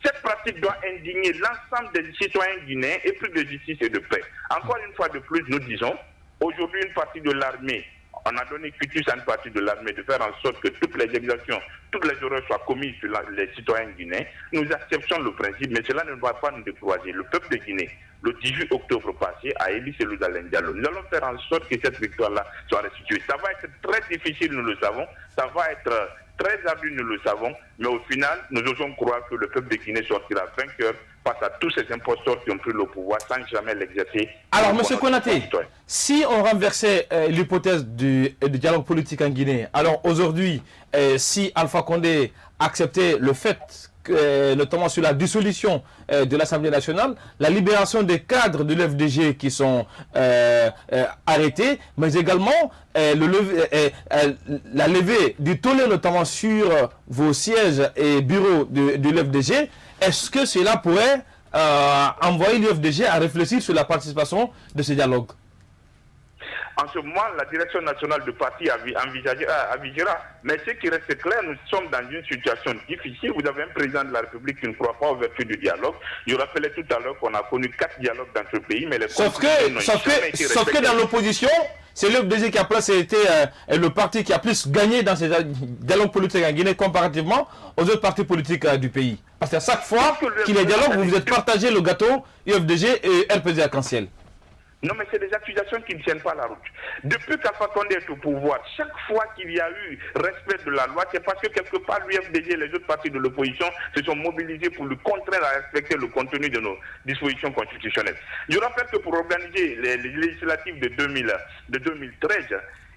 Cette pratique doit indigner l'ensemble des citoyens guinéens et plus de justice et de paix. Encore une fois de plus, nous disons, aujourd'hui une partie de l'armée, on a donné quitus à une partie de l'armée de faire en sorte que toutes les exactions, toutes les horreurs soient commises sur les citoyens guinéens. Nous acceptons le principe, mais cela ne doit pas nous décourager. Le peuple de Guinée, le 18 octobre passé, a élu Cellou Dalein Diallo. Nous allons faire en sorte que cette victoire-là soit restituée. Ça va être très difficile, nous le savons. Ça va être très ardu, nous le savons. Mais au final, nous osons croire que le peuple de Guinée sortira vainqueur face à tous ces imposteurs qui ont pris le pouvoir sans jamais l'exercer. Alors, M. Konaté, si on renversait l'hypothèse du dialogue politique en Guinée, alors aujourd'hui, si Alpha Condé acceptait le fait, notamment sur la dissolution de l'Assemblée nationale, la libération des cadres de l'FDG qui sont arrêtés, mais également la levée du tollé, notamment sur vos sièges et bureaux de l'FDG, est-ce que cela pourrait envoyer l'UFDG à réfléchir sur la participation de ce dialogue? En ce moment, la direction nationale du parti avisera. Mais ce qui reste clair, nous sommes dans une situation difficile. Vous avez un président de la République qui ne croit pas aux vertus du dialogue. Je rappelais tout à l'heure qu'on a connu 4 dialogues dans ce pays, mais les sauf que dans l'opposition, c'est l'UFDG qui a plus été le parti qui a plus gagné dans ces dialogues politiques en Guinée comparativement aux autres partis politiques du pays. Parce qu'à chaque fois qu'il y a dialogue, vous vous êtes partagé le gâteau UFDG et RPG Arc-en-Ciel. Non, mais c'est des accusations qui ne tiennent pas la route. Depuis qu'Alpha Condé est au pouvoir, chaque fois qu'il y a eu respect de la loi, c'est parce que quelque part l'UFDG et les autres partis de l'opposition se sont mobilisés pour le contraire à respecter le contenu de nos dispositions constitutionnelles. Je rappelle que pour organiser les législatives de 2013,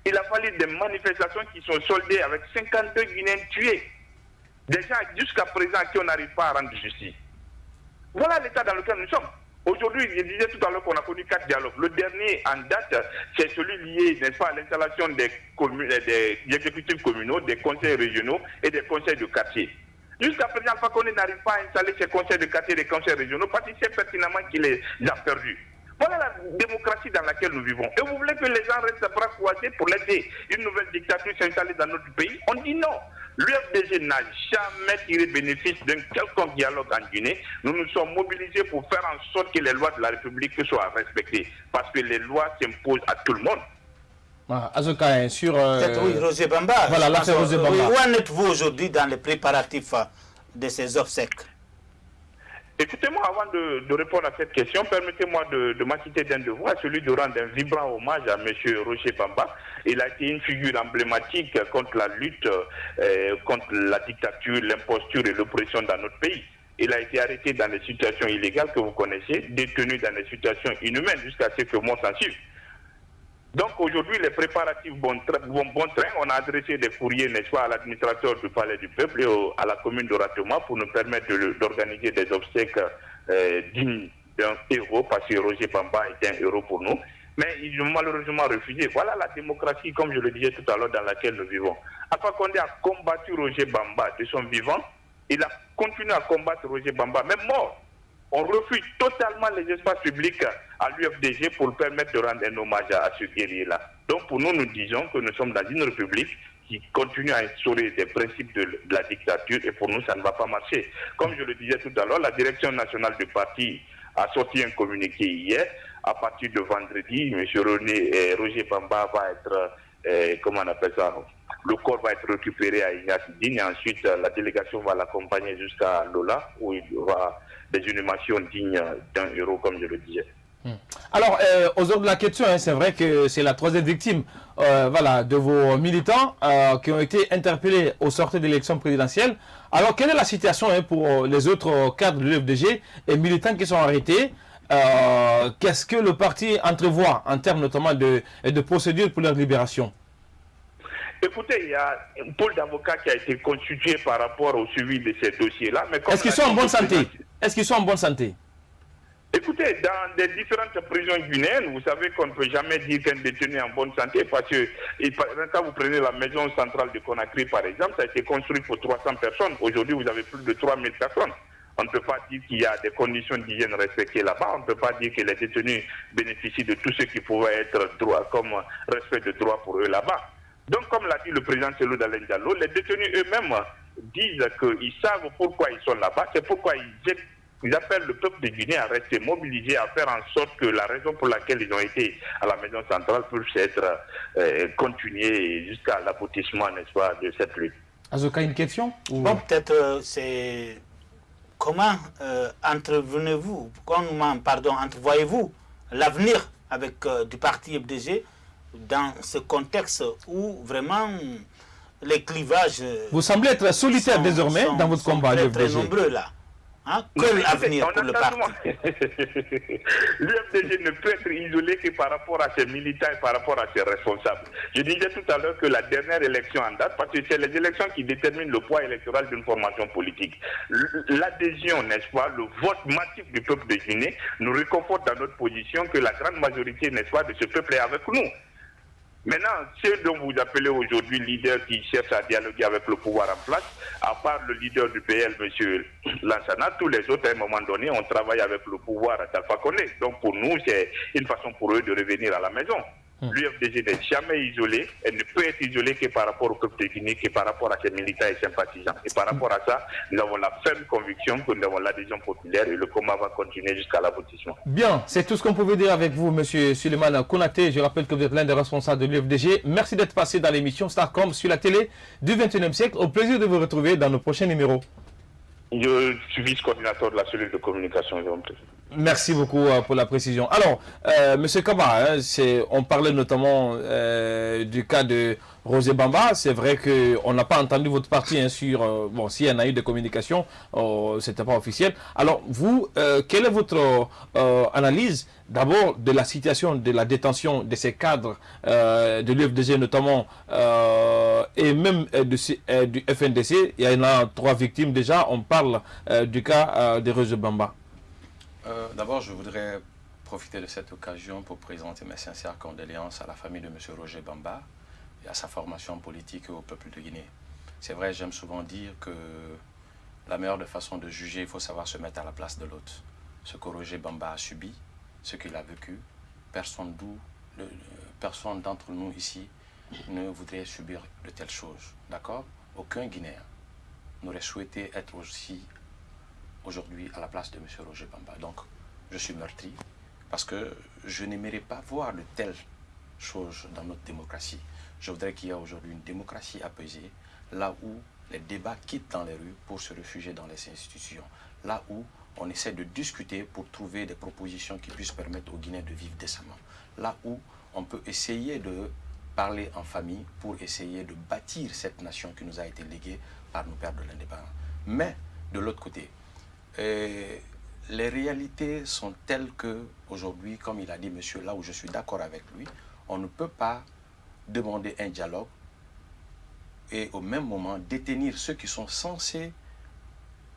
il a fallu des manifestations qui sont soldées avec 52 Guinéens tués. Des gens jusqu'à présent à qui on n'arrive pas à rendre justice. Voilà l'état dans lequel nous sommes. Aujourd'hui, je disais tout à l'heure qu'on a connu 4 dialogues. Le dernier en date, c'est celui lié, n'est-ce pas, à l'installation des exécutifs communaux, des conseils régionaux et des conseils de quartier. Jusqu'à présent, Alpha Condé n'arrive pas à installer ces conseils de quartier et des conseils régionaux parce qu'il sait pertinemment qu'il les a perdus. Voilà la démocratie dans laquelle nous vivons. Et vous voulez que les gens restent à bras croisés pour laisser une nouvelle dictature s'installer dans notre pays? On dit non. L'UFDG n'a jamais tiré bénéfice d'un quelconque dialogue en Guinée. Nous nous sommes mobilisés pour faire en sorte que les lois de la République soient respectées. Parce que les lois s'imposent à tout le monde. Azoka, sur... Oui, Roger Bamba. Voilà, là c'est Roger Bamba. Où en êtes-vous aujourd'hui dans les préparatifs de ces obsèques? Écoutez-moi, avant de répondre à cette question, permettez-moi de m'acquitter d'un devoir, celui de rendre un vibrant hommage à M. Roger Bamba. Il a été une figure emblématique contre la lutte, contre la dictature, l'imposture et l'oppression dans notre pays. Il a été arrêté dans des situations illégales que vous connaissez, détenu dans des situations inhumaines jusqu'à ce que mort s'en suive. Donc aujourd'hui, les préparatifs vont bon train. On a adressé des courriers, n'est-ce pas, à l'administrateur du Palais du Peuple et à la commune de Ratoma pour nous permettre d'organiser des obsèques dignes d'un héros, parce que Roger Bamba est un héros pour nous. Mais ils ont malheureusement refusé. Voilà la démocratie, comme je le disais tout à l'heure, dans laquelle nous vivons. Alpha Condé a combattu Roger Bamba de son vivant. Il a continué à combattre Roger Bamba, même mort. On refuse totalement les espaces publics à l'UFDG pour permettre de rendre un hommage à ce guerrier-là. Donc pour nous, nous disons que nous sommes dans une république qui continue à instaurer des principes de la dictature et pour nous, ça ne va pas marcher. Comme je le disais tout à l'heure, la direction nationale du parti a sorti un communiqué hier. À partir de vendredi, M. Roger Bamba va être, comment on appelle ça, le corps va être récupéré à Ignace Digne et ensuite la délégation va l'accompagner jusqu'à Lola où il y aura des inhumations dignes d'un héros, comme je le disais. Alors, aux autres de la question, c'est vrai que c'est la 3e victime voilà, de vos militants qui ont été interpellés au sortir de l'élection présidentielle. Alors, quelle est la situation pour les autres cadres de l'UFDG et militants qui sont arrêtés? Qu'est-ce que le parti entrevoit en termes notamment de procédures pour leur libération? Écoutez, il y a un pôle d'avocats qui a été constitué par rapport au suivi de ces dossiers-là. Est-ce qu'ils sont en bonne santé? Est-ce qu'ils sont en bonne santé? Écoutez, dans des différentes prisons guinéennes, vous savez qu'on ne peut jamais dire qu'un détenu est en bonne santé parce que quand vous prenez la maison centrale de Conakry, par exemple, ça a été construit pour 300 personnes. Aujourd'hui, vous avez plus de 3000 personnes. On ne peut pas dire qu'il y a des conditions d'hygiène respectées là-bas. On ne peut pas dire que les détenus bénéficient de tout ce qui pouvait être droit comme respect de droit pour eux là-bas. Donc, comme l'a dit le président Cellou Dalein Diallo, les détenus eux-mêmes disent qu'ils savent pourquoi ils sont là-bas. C'est pourquoi ils appellent le peuple de Guinée à rester mobilisé, à faire en sorte que la raison pour laquelle ils ont été à la maison centrale puisse être continuée jusqu'à l'aboutissement, n'est-ce pas, de cette lutte. Azoka, une question Bon, peut-être c'est comment entrevoyez-vous l'avenir avec du parti FDG dans ce contexte où vraiment les clivages... Vous semblez être solitaire désormais dans votre combat, très nombreux là. Hein? Quel avenir pour le parti? L'UFDG ne peut être isolé que par rapport à ses militants et par rapport à ses responsables. Je disais tout à l'heure que la dernière élection en date, parce que c'est les élections qui déterminent le poids électoral d'une formation politique. L'adhésion, n'est-ce pas, le vote massif du peuple de Guinée nous réconforte dans notre position que la grande majorité, n'est-ce pas, de ce peuple est avec nous. Maintenant, ceux dont vous appelez aujourd'hui leaders qui cherchent à dialoguer avec le pouvoir en place, à part le leader du PL, M. Lansana, tous les autres, à un moment donné, on travaille avec le pouvoir d'Alpha Condé. Donc pour nous, c'est une façon pour eux de revenir à la maison. L'UFDG n'est jamais isolé, elle ne peut être isolée que par rapport au peuple de Guinée, que par rapport à ses militants et sympathisants. Et par rapport à ça, nous avons la ferme conviction que nous avons l'adhésion populaire et le combat va continuer jusqu'à l'aboutissement. Bien, c'est tout ce qu'on pouvait dire avec vous, M. Suleiman Konaté. Je rappelle que vous êtes l'un des responsables de l'UFDG. Merci d'être passé dans l'émission Starcom sur la télé du 21e siècle. Au plaisir de vous retrouver dans nos prochains numéros. Je suis vice-coordinateur de la cellule de communication. Merci beaucoup pour la précision. Alors, M. Kaba, on parlait notamment du cas de Roger Bamba. C'est vrai qu'on n'a pas entendu votre parti sur... bon, s'il y en a eu de communication, ce n'était pas officiel. Alors, vous, quelle est votre analyse d'abord de la situation de la détention de ces cadres de l'UFDG notamment et même du FNDC? Il y en a 3 victimes déjà. On parle du cas de Roger Bamba. D'abord, je voudrais profiter de cette occasion pour présenter mes sincères condoléances à la famille de M. Roger Bamba et à sa formation politique et au peuple de Guinée. C'est vrai, j'aime souvent dire que la meilleure façon de juger, il faut savoir se mettre à la place de l'autre. Ce que Roger Bamba a subi, ce qu'il a vécu, personne d'entre nous ici ne voudrait subir de telles choses. D'accord? Aucun Guinéen n'aurait souhaité être aussi aujourd'hui à la place de M. Roger Bamba. Donc, je suis meurtri parce que je n'aimerais pas voir de telles choses dans notre démocratie. Je voudrais qu'il y ait aujourd'hui une démocratie apaisée, là où les débats quittent dans les rues pour se réfugier dans les institutions, là où on essaie de discuter pour trouver des propositions qui puissent permettre aux Guinéens de vivre décemment, là où on peut essayer de parler en famille pour essayer de bâtir cette nation qui nous a été léguée par nos pères de l'indépendance. Mais, de l'autre côté, les réalités sont telles que aujourd'hui, comme il a dit monsieur, là où je suis d'accord avec lui, on ne peut pas demander un dialogue et au même moment détenir ceux qui sont censés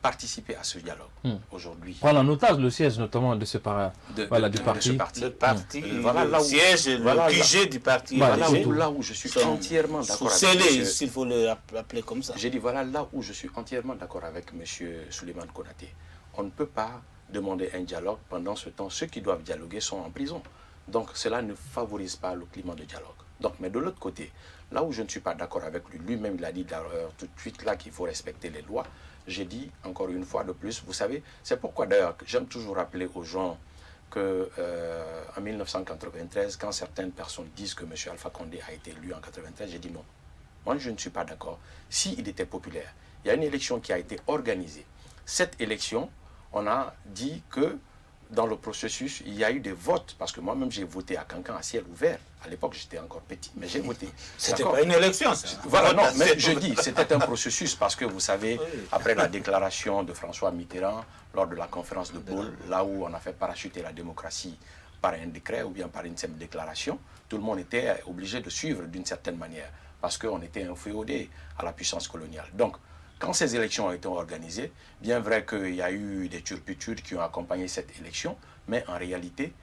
participer à ce dialogue aujourd'hui. Prendre en otage le siège notamment de ce parti. Le parti, voilà là où, siège, le QG du parti. Voilà là où je suis entièrement d'accord avec monsieur, s'il faut l'appeler comme ça. J'ai dit voilà là où je suis entièrement d'accord avec monsieur Suleiman Konaté. On ne peut pas demander un dialogue pendant ce temps. Ceux qui doivent dialoguer sont en prison. Donc cela ne favorise pas le climat de dialogue. Donc, mais de l'autre côté, là où je ne suis pas d'accord avec lui, lui-même il a dit d'ailleurs tout de suite là qu'il faut respecter les lois. J'ai dit encore une fois de plus, vous savez, c'est pourquoi d'ailleurs j'aime toujours rappeler aux gens que en 1993, quand certaines personnes disent que M. Alpha Condé a été élu en 1993, j'ai dit non. Moi, je ne suis pas d'accord. S'il était populaire, il y a une élection qui a été organisée. Cette élection, on a dit que dans le processus, il y a eu des votes, parce que moi-même j'ai voté à Cancan à ciel ouvert. À l'époque, j'étais encore petit, mais j'ai voté. C'était pas une élection, ça. Voilà, non, mais je dis, c'était un processus, parce que vous savez, après la déclaration de François Mitterrand, lors de la conférence de Bâle, là où on a fait parachuter la démocratie par un décret ou bien par une simple déclaration, tout le monde était obligé de suivre d'une certaine manière, parce qu'on était inféodé à la puissance coloniale. Donc, quand ces élections ont été organisées, bien vrai qu'il y a eu des turpitudes qui ont accompagné cette élection, mais en réalité,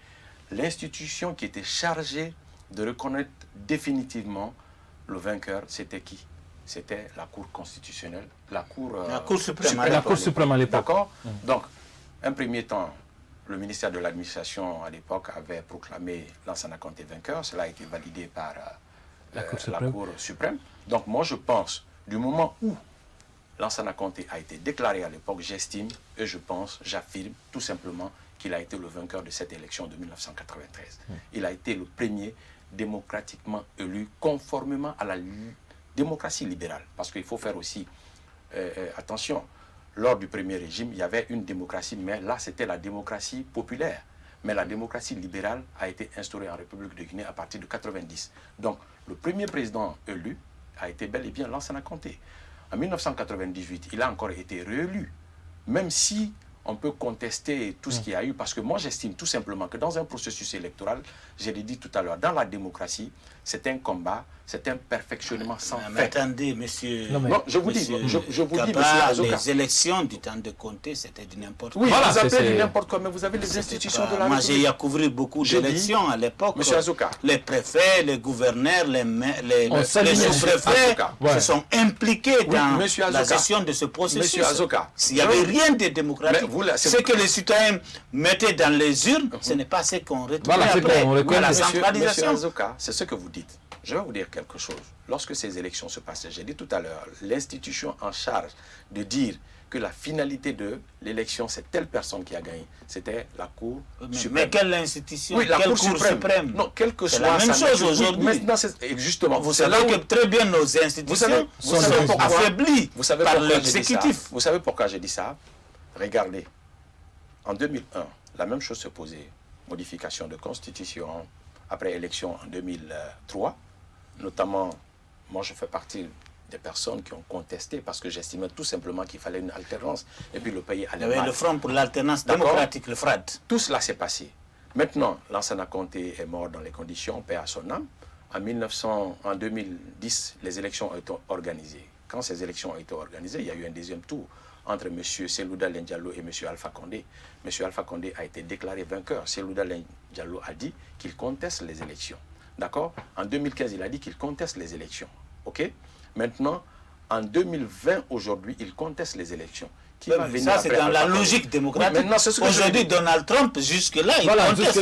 l'institution qui était chargée de reconnaître définitivement le vainqueur, c'était qui? c'était la Cour constitutionnelle, la Cour suprême à l'époque. D'accord. Donc, un premier temps, le ministère de l'Administration à l'époque avait proclamé Lansana Conté vainqueur. Cela a été validé par la Cour suprême. Donc moi je pense, du moment où Lansana Conté a été déclaré à l'époque, j'estime et je pense, j'affirme tout simplement qu'il a été le vainqueur de cette élection de 1993. Il a été le premier démocratiquement élu conformément à la démocratie libérale. Parce qu'il faut faire aussi attention. Lors du premier régime, il y avait une démocratie, mais là, c'était la démocratie populaire. Mais la démocratie libérale a été instaurée en République de Guinée à partir de 1990. Donc, le premier président élu a été bel et bien Lansana Conté. En 1998, il a encore été réélu, même si on peut contester tout ce qu'il y a eu, parce que moi, j'estime tout simplement que dans un processus électoral, je l'ai dit tout à l'heure, dans la démocratie, c'est un combat, c'est un perfectionnement sans fin. Mais attendez, monsieur... Non, je vous dis, monsieur Azoka. Les élections du temps de Conté, c'était du n'importe quoi. Oui, voilà, vous appelez du n'importe quoi, mais vous avez les institutions de la République. Moi, j'ai à couvrir beaucoup d'élections à l'époque. Monsieur Azoka. Les préfets, les gouverneurs, les sous-préfets se sont impliqués dans la gestion de ce processus. Monsieur Azoka. S'il n'y avait rien de démocratique, ce que les citoyens mettaient dans les urnes, ce n'est pas ce qu'on retrouve après. La centralisation. Monsieur Azoka, c'est ce que vous dites. Je vais vous dire quelque chose. Lorsque ces élections se passaient, j'ai dit tout à l'heure, l'institution en charge de dire que la finalité de l'élection, c'est telle personne qui a gagné, c'était la Cour suprême. Mais quelle institution? Oui, la quelle Cour suprême. Non, quelle que soit la même chose aujourd'hui. Justement, vous savez que très bien nos institutions sont affaiblies par l'exécutif. Vous savez pourquoi j'ai dit ça? Regardez, en 2001, la même chose se posait. Modification de constitution après élection en 2003. Notamment, moi je fais partie des personnes qui ont contesté parce que j'estimais tout simplement qu'il fallait une alternance et puis le pays allait mal. Le Front pour l'alternance démocratique, le FRAD. Tout cela s'est passé. Maintenant, Lansana Conté est mort dans les conditions, paix à son âme. En 2010, les élections ont été organisées. Quand ces élections ont été organisées, il y a eu un deuxième tour entre M. Selouda Diallo et M. Alpha Condé. M. Alpha Condé a été déclaré vainqueur. Selouda Diallo a dit qu'il conteste les élections. D'accord? En 2015, il a dit qu'il conteste les élections. OK? Maintenant, en 2020, aujourd'hui, il conteste les élections. Qui va venir ça, c'est dans la logique démocratique. Oui, aujourd'hui, Donald Trump, jusque-là, il conteste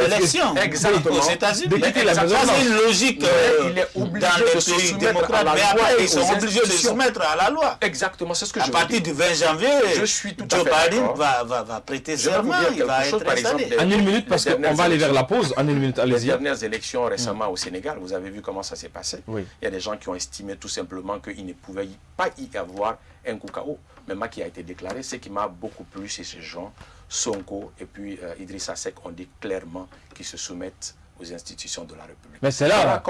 l'élection. Exactement. Aux États-Unis. C'est une logique il est obligé dans les de se pays soumettre démocrates. à la loi Mais et ils sont aux obligés de se soumettre à la loi. Exactement, c'est ce que je veux dire. À partir du 20 janvier, Joe Biden va prêter serment, il va être installé. En une minute, parce qu'on va aller vers la pause. En une minute, allez-y. Les dernières élections récemment au Sénégal, vous avez vu comment ça s'est passé. Il y a des gens qui ont estimé tout simplement qu'il ne pouvait pas y avoir un coup KO. Mais moi qui a été déclaré, ce qui m'a beaucoup plu, c'est ces gens, Sonko et puis Idrissa Seck ont dit clairement qu'ils se soumettent aux institutions de la République. Mais c'est là,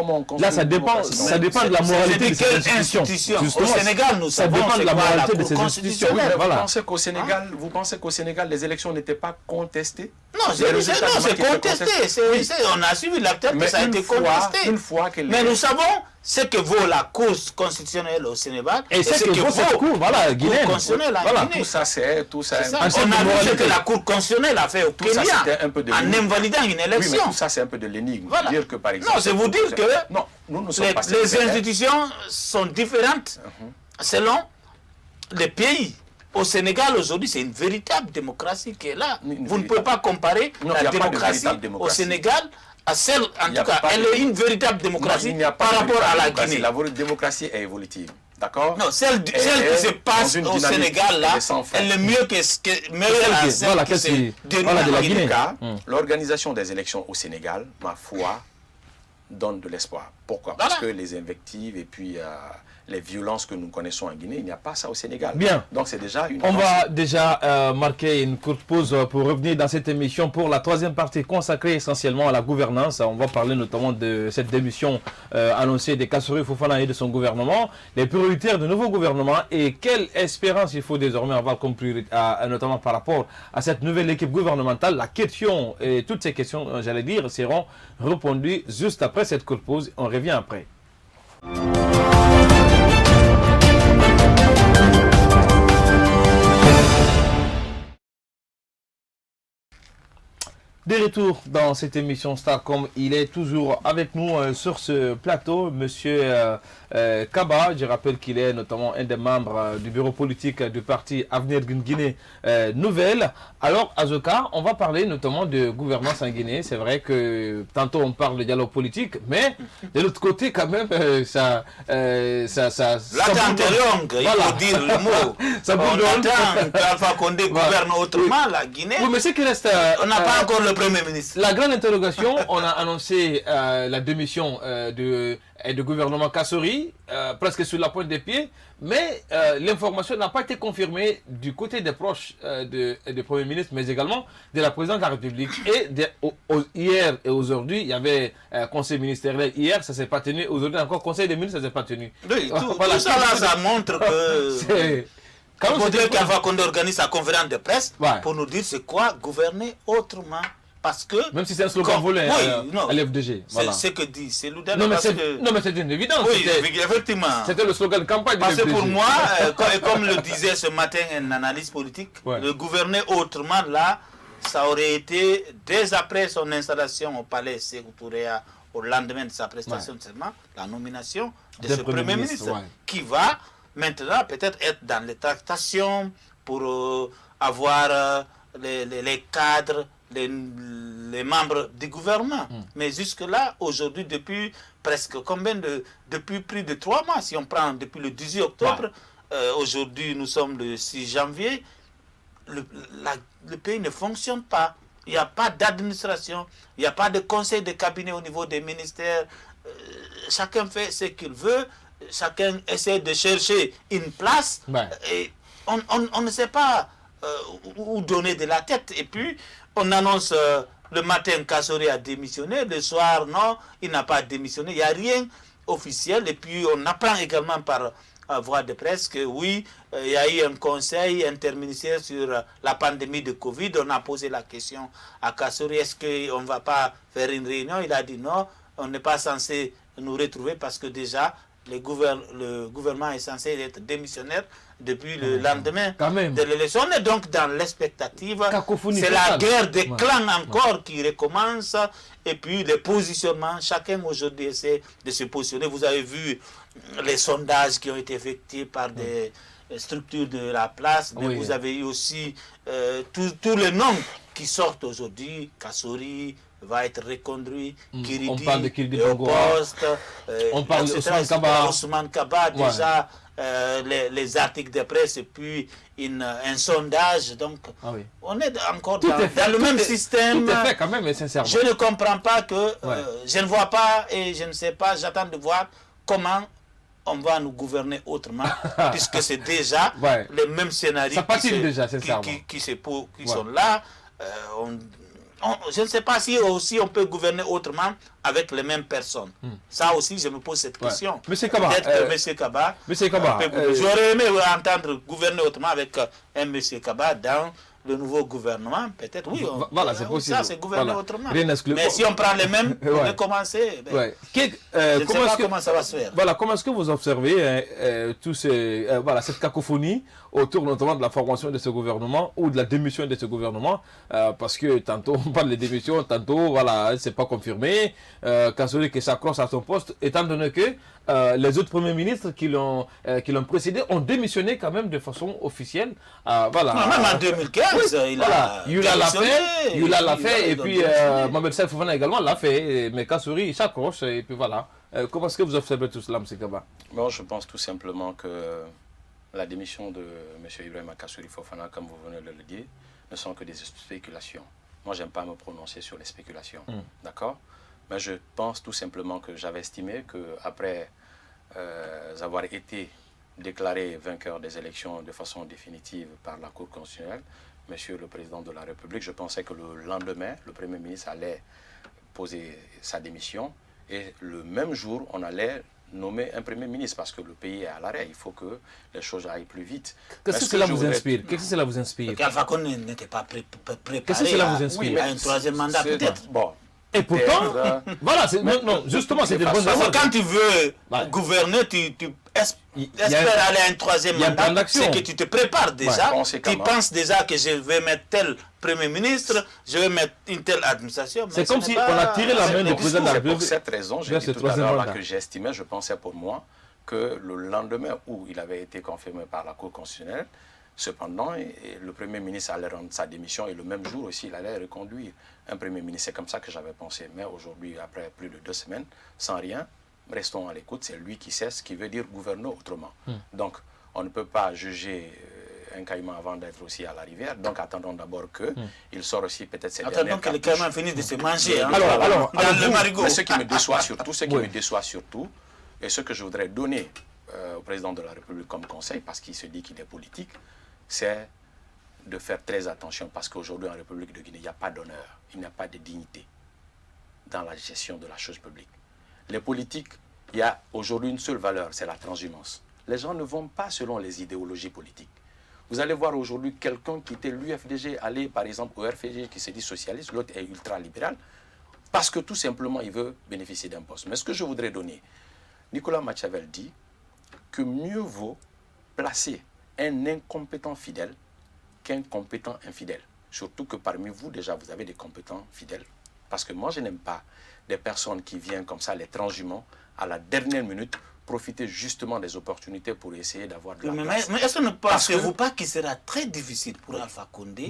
ça dépend de la moralité de ces institutions. Au Sénégal, nous savons ça dépend de la moralité de ces institutions. Oui, vous pensez qu'au Sénégal, les élections n'étaient pas contestées? Non, c'est contesté. On a suivi l'acteur que ça a été contesté. Mais nous savons ce que vaut la Cour constitutionnelle au Sénégal et ce que vaut cette Cour guinéenne. Tout ça, c'est... On a vu ce que la Cour constitutionnelle a fait au Kenya en invalidant une élection. Oui, mais tout ça, c'est un peu de l'énigme. Dire que, par exemple... Non, c'est vous dire que les institutions sont différentes selon les pays. Au Sénégal, aujourd'hui, c'est une véritable démocratie qui est là. Vous ne pouvez pas comparer la démocratie au Sénégal à celle, en tout cas, elle est une véritable démocratie par rapport à la Guinée. La démocratie est évolutive. D'accord? Non, celle qui se passe au Sénégal, là, elle est mieux que celle qui se déroule en Guinée. L'organisation des élections au Sénégal, ma foi, donne de l'espoir. Pourquoi? Parce que les invectives et puis les violences que nous connaissons en Guinée, il n'y a pas ça au Sénégal. Bien. Donc c'est déjà une... On va déjà marquer une courte pause pour revenir dans cette émission pour la troisième partie consacrée essentiellement à la gouvernance. On va parler notamment de cette démission annoncée de Kassory Fofana et de son gouvernement, les prioritaires du nouveau gouvernement et quelle espérance il faut désormais avoir comme priorité, notamment par rapport à cette nouvelle équipe gouvernementale. La question et toutes ces questions, j'allais dire, seront répondues juste après cette courte pause. On revient après. De retour dans cette émission Starcom, il est toujours avec nous sur ce plateau, Monsieur Kaba. Je rappelle qu'il est notamment un des membres du bureau politique du parti Avenir Guinée Nouvelle. Alors, Azoka, on va parler notamment de gouvernance en Guinée. C'est vrai que tantôt on parle de dialogue politique, mais de l'autre côté, quand même, ça l'attente est longue, il faut dire le mot. Ça on attend qu'Alpha Condé gouverne autrement la Guinée. Oui, mais ce qui reste... on n'a pas encore le Premier ministre. La grande interrogation, on a annoncé la démission du gouvernement Kassori, presque sur la pointe des pieds, mais l'information n'a pas été confirmée du côté des proches du Premier ministre, mais également de la Présidente de la République. Et hier et aujourd'hui, il y avait conseil ministériel hier, ça ne s'est pas tenu. Aujourd'hui encore, conseil des ministres, ça ne s'est pas tenu. Oui, tout ça là, ça montre que... Il faudrait qu'Alpha Condé organise sa conférence de presse pour nous dire c'est quoi gouverner autrement. Parce que... Même si c'est un slogan volé à l'FDG. C'est ce que dit. C'est Loudel. Non, mais c'est une évidence. Oui, effectivement. C'était le slogan de campagne. Parce que pour moi, comme le disait ce matin un analyste politique, le gouverner autrement, là, ça aurait été, dès après son installation au palais Sékou Touré, au lendemain de sa prestation de serment, la nomination de ce Premier ministre qui va maintenant peut-être être dans les tractations pour avoir les cadres, les membres du gouvernement. Mais jusque-là, aujourd'hui, depuis presque depuis plus de 3 mois, si on prend depuis le 18 octobre, aujourd'hui nous sommes le 6 janvier, le pays ne fonctionne pas. Il n'y a pas d'administration, il n'y a pas de conseil de cabinet au niveau des ministères. Chacun fait ce qu'il veut, chacun essaie de chercher une place et on ne sait pas où donner de la tête. Et puis, on annonce le matin Kassori a démissionné, le soir, non, il n'a pas démissionné. Il n'y a rien officiel. Et puis, on apprend également par voie de presse que oui, il y a eu un conseil interministériel sur la pandémie de Covid. On a posé la question à Kassori, est-ce qu'on ne va pas faire une réunion? Il a dit non, on n'est pas censé nous retrouver parce que déjà, le gouvernement est censé être démissionnaire depuis le lendemain de l'élection. On est donc dans l'expectative. C'est la guerre des clans encore qui recommence. Et puis les positionnements, chacun aujourd'hui essaie de se positionner. Vous avez vu les sondages qui ont été effectués par des structures de la place. Mais vous avez eu aussi tous les noms qui sortent aujourd'hui. Kassori va être reconduit, Kiridi, on parle de Kiridi au poste, on parle d'Ousmane Kaba, déjà les articles de presse et puis un sondage. Donc, on est encore dans le même système. Tout est fait quand même, sincèrement. Je ne comprends pas que, je ne vois pas et je ne sais pas, j'attends de voir comment on va nous gouverner autrement, puisque c'est déjà les mêmes scénarios qui sont là. Je ne sais pas si aussi on peut gouverner autrement avec les mêmes personnes. Ça aussi, je me pose cette question. Monsieur Kaba, j'aurais aimé entendre gouverner autrement avec un Monsieur Kaba dans le nouveau gouvernement. Peut-être, oui. Voilà, c'est possible. Ça, c'est gouverner autrement. Mais si on prend les mêmes, on peut commencer. Je ne sais pas comment ça va se faire. Voilà, comment est-ce que vous observez cette cacophonie autour notamment de la formation de ce gouvernement ou de la démission de ce gouvernement, parce que tantôt on parle de démission, tantôt c'est pas confirmé, Kassori qui s'accroche à son poste, étant donné que les autres premiers ministres qui l'ont précédé ont démissionné quand même de façon officielle. Non, même en 2015, Yula l'a fait, et puis Mohamed Saïd Fofana également l'a fait, mais Kassori il s'accroche, et puis voilà. Comment est-ce que vous observez tout cela, M. Kaba? Bon, je pense tout simplement que la démission de M. Ibrahima Kassori Fofana, comme vous venez de le dire, ne sont que des spéculations. Moi, je n'aime pas me prononcer sur les spéculations. D'accord? Mais je pense tout simplement que j'avais estimé qu'après avoir été déclaré vainqueur des élections de façon définitive par la Cour constitutionnelle, Monsieur le Président de la République, je pensais que le lendemain, le Premier ministre allait poser sa démission et le même jour, on allait nommer un Premier ministre parce que le pays est à l'arrêt. Il faut que les choses aillent plus vite. Qu'est-ce que cela vous inspire? Qu'est-ce que cela vous inspire? Qu'Alpha Condé n'était pas préparé Qu'est-ce que cela vous inspire? À un troisième mandat peut-être. Bon. Et pourtant, voilà, justement, c'est des bonnes raisons. Quand tu veux gouverner, tu espères aller à un troisième mandat, c'est que tu te prépares déjà. Tu penses déjà que je vais mettre tel Premier ministre, je vais mettre une telle administration. C'est comme si on a tiré la main du président de la République. C'est pour cette raison, j'ai dit tout à l'heure que j'estimais, je pensais pour moi, que le lendemain où il avait été confirmé par la Cour constitutionnelle, cependant, le Premier ministre allait rendre sa démission et le même jour aussi, il allait reconduire un Premier ministre. C'est comme ça que j'avais pensé. Mais aujourd'hui, après plus de 2 semaines, sans rien, restons à l'écoute. C'est lui qui sait ce qui veut dire gouverner autrement. Donc, on ne peut pas juger un caïman avant d'être aussi à la rivière. Donc, attendons d'abord qu'il sort aussi peut-être ses dernières cartouches. Attendons que le caïman finisse de se manger. Alors, dans le marigot. Mais ce qui me déçoit surtout, et ce que je voudrais donner au président de la République comme conseil, parce qu'il se dit qu'il est politique, c'est de faire très attention, parce qu'aujourd'hui en République de Guinée, il n'y a pas d'honneur, il n'y a pas de dignité dans la gestion de la chose publique. Les politiques, il y a aujourd'hui une seule valeur, c'est la transhumance. Les gens ne vont pas selon les idéologies politiques. Vous allez voir aujourd'hui quelqu'un qui était l'UFDG, aller par exemple au RFG qui se dit socialiste, l'autre est ultra-libéral, parce que tout simplement il veut bénéficier d'un poste. Mais ce que je voudrais donner, Nicolas Machiavel dit que mieux vaut placer un incompétent fidèle qu'un compétent infidèle. Surtout que parmi vous, déjà, vous avez des compétents fidèles. Parce que moi, je n'aime pas des personnes qui viennent comme ça, les transhumants, à la dernière minute, profiter justement des opportunités pour essayer d'avoir de la place. Mais est-ce que ne pensez-vous pas qu'il sera très difficile pour Alpha Condé,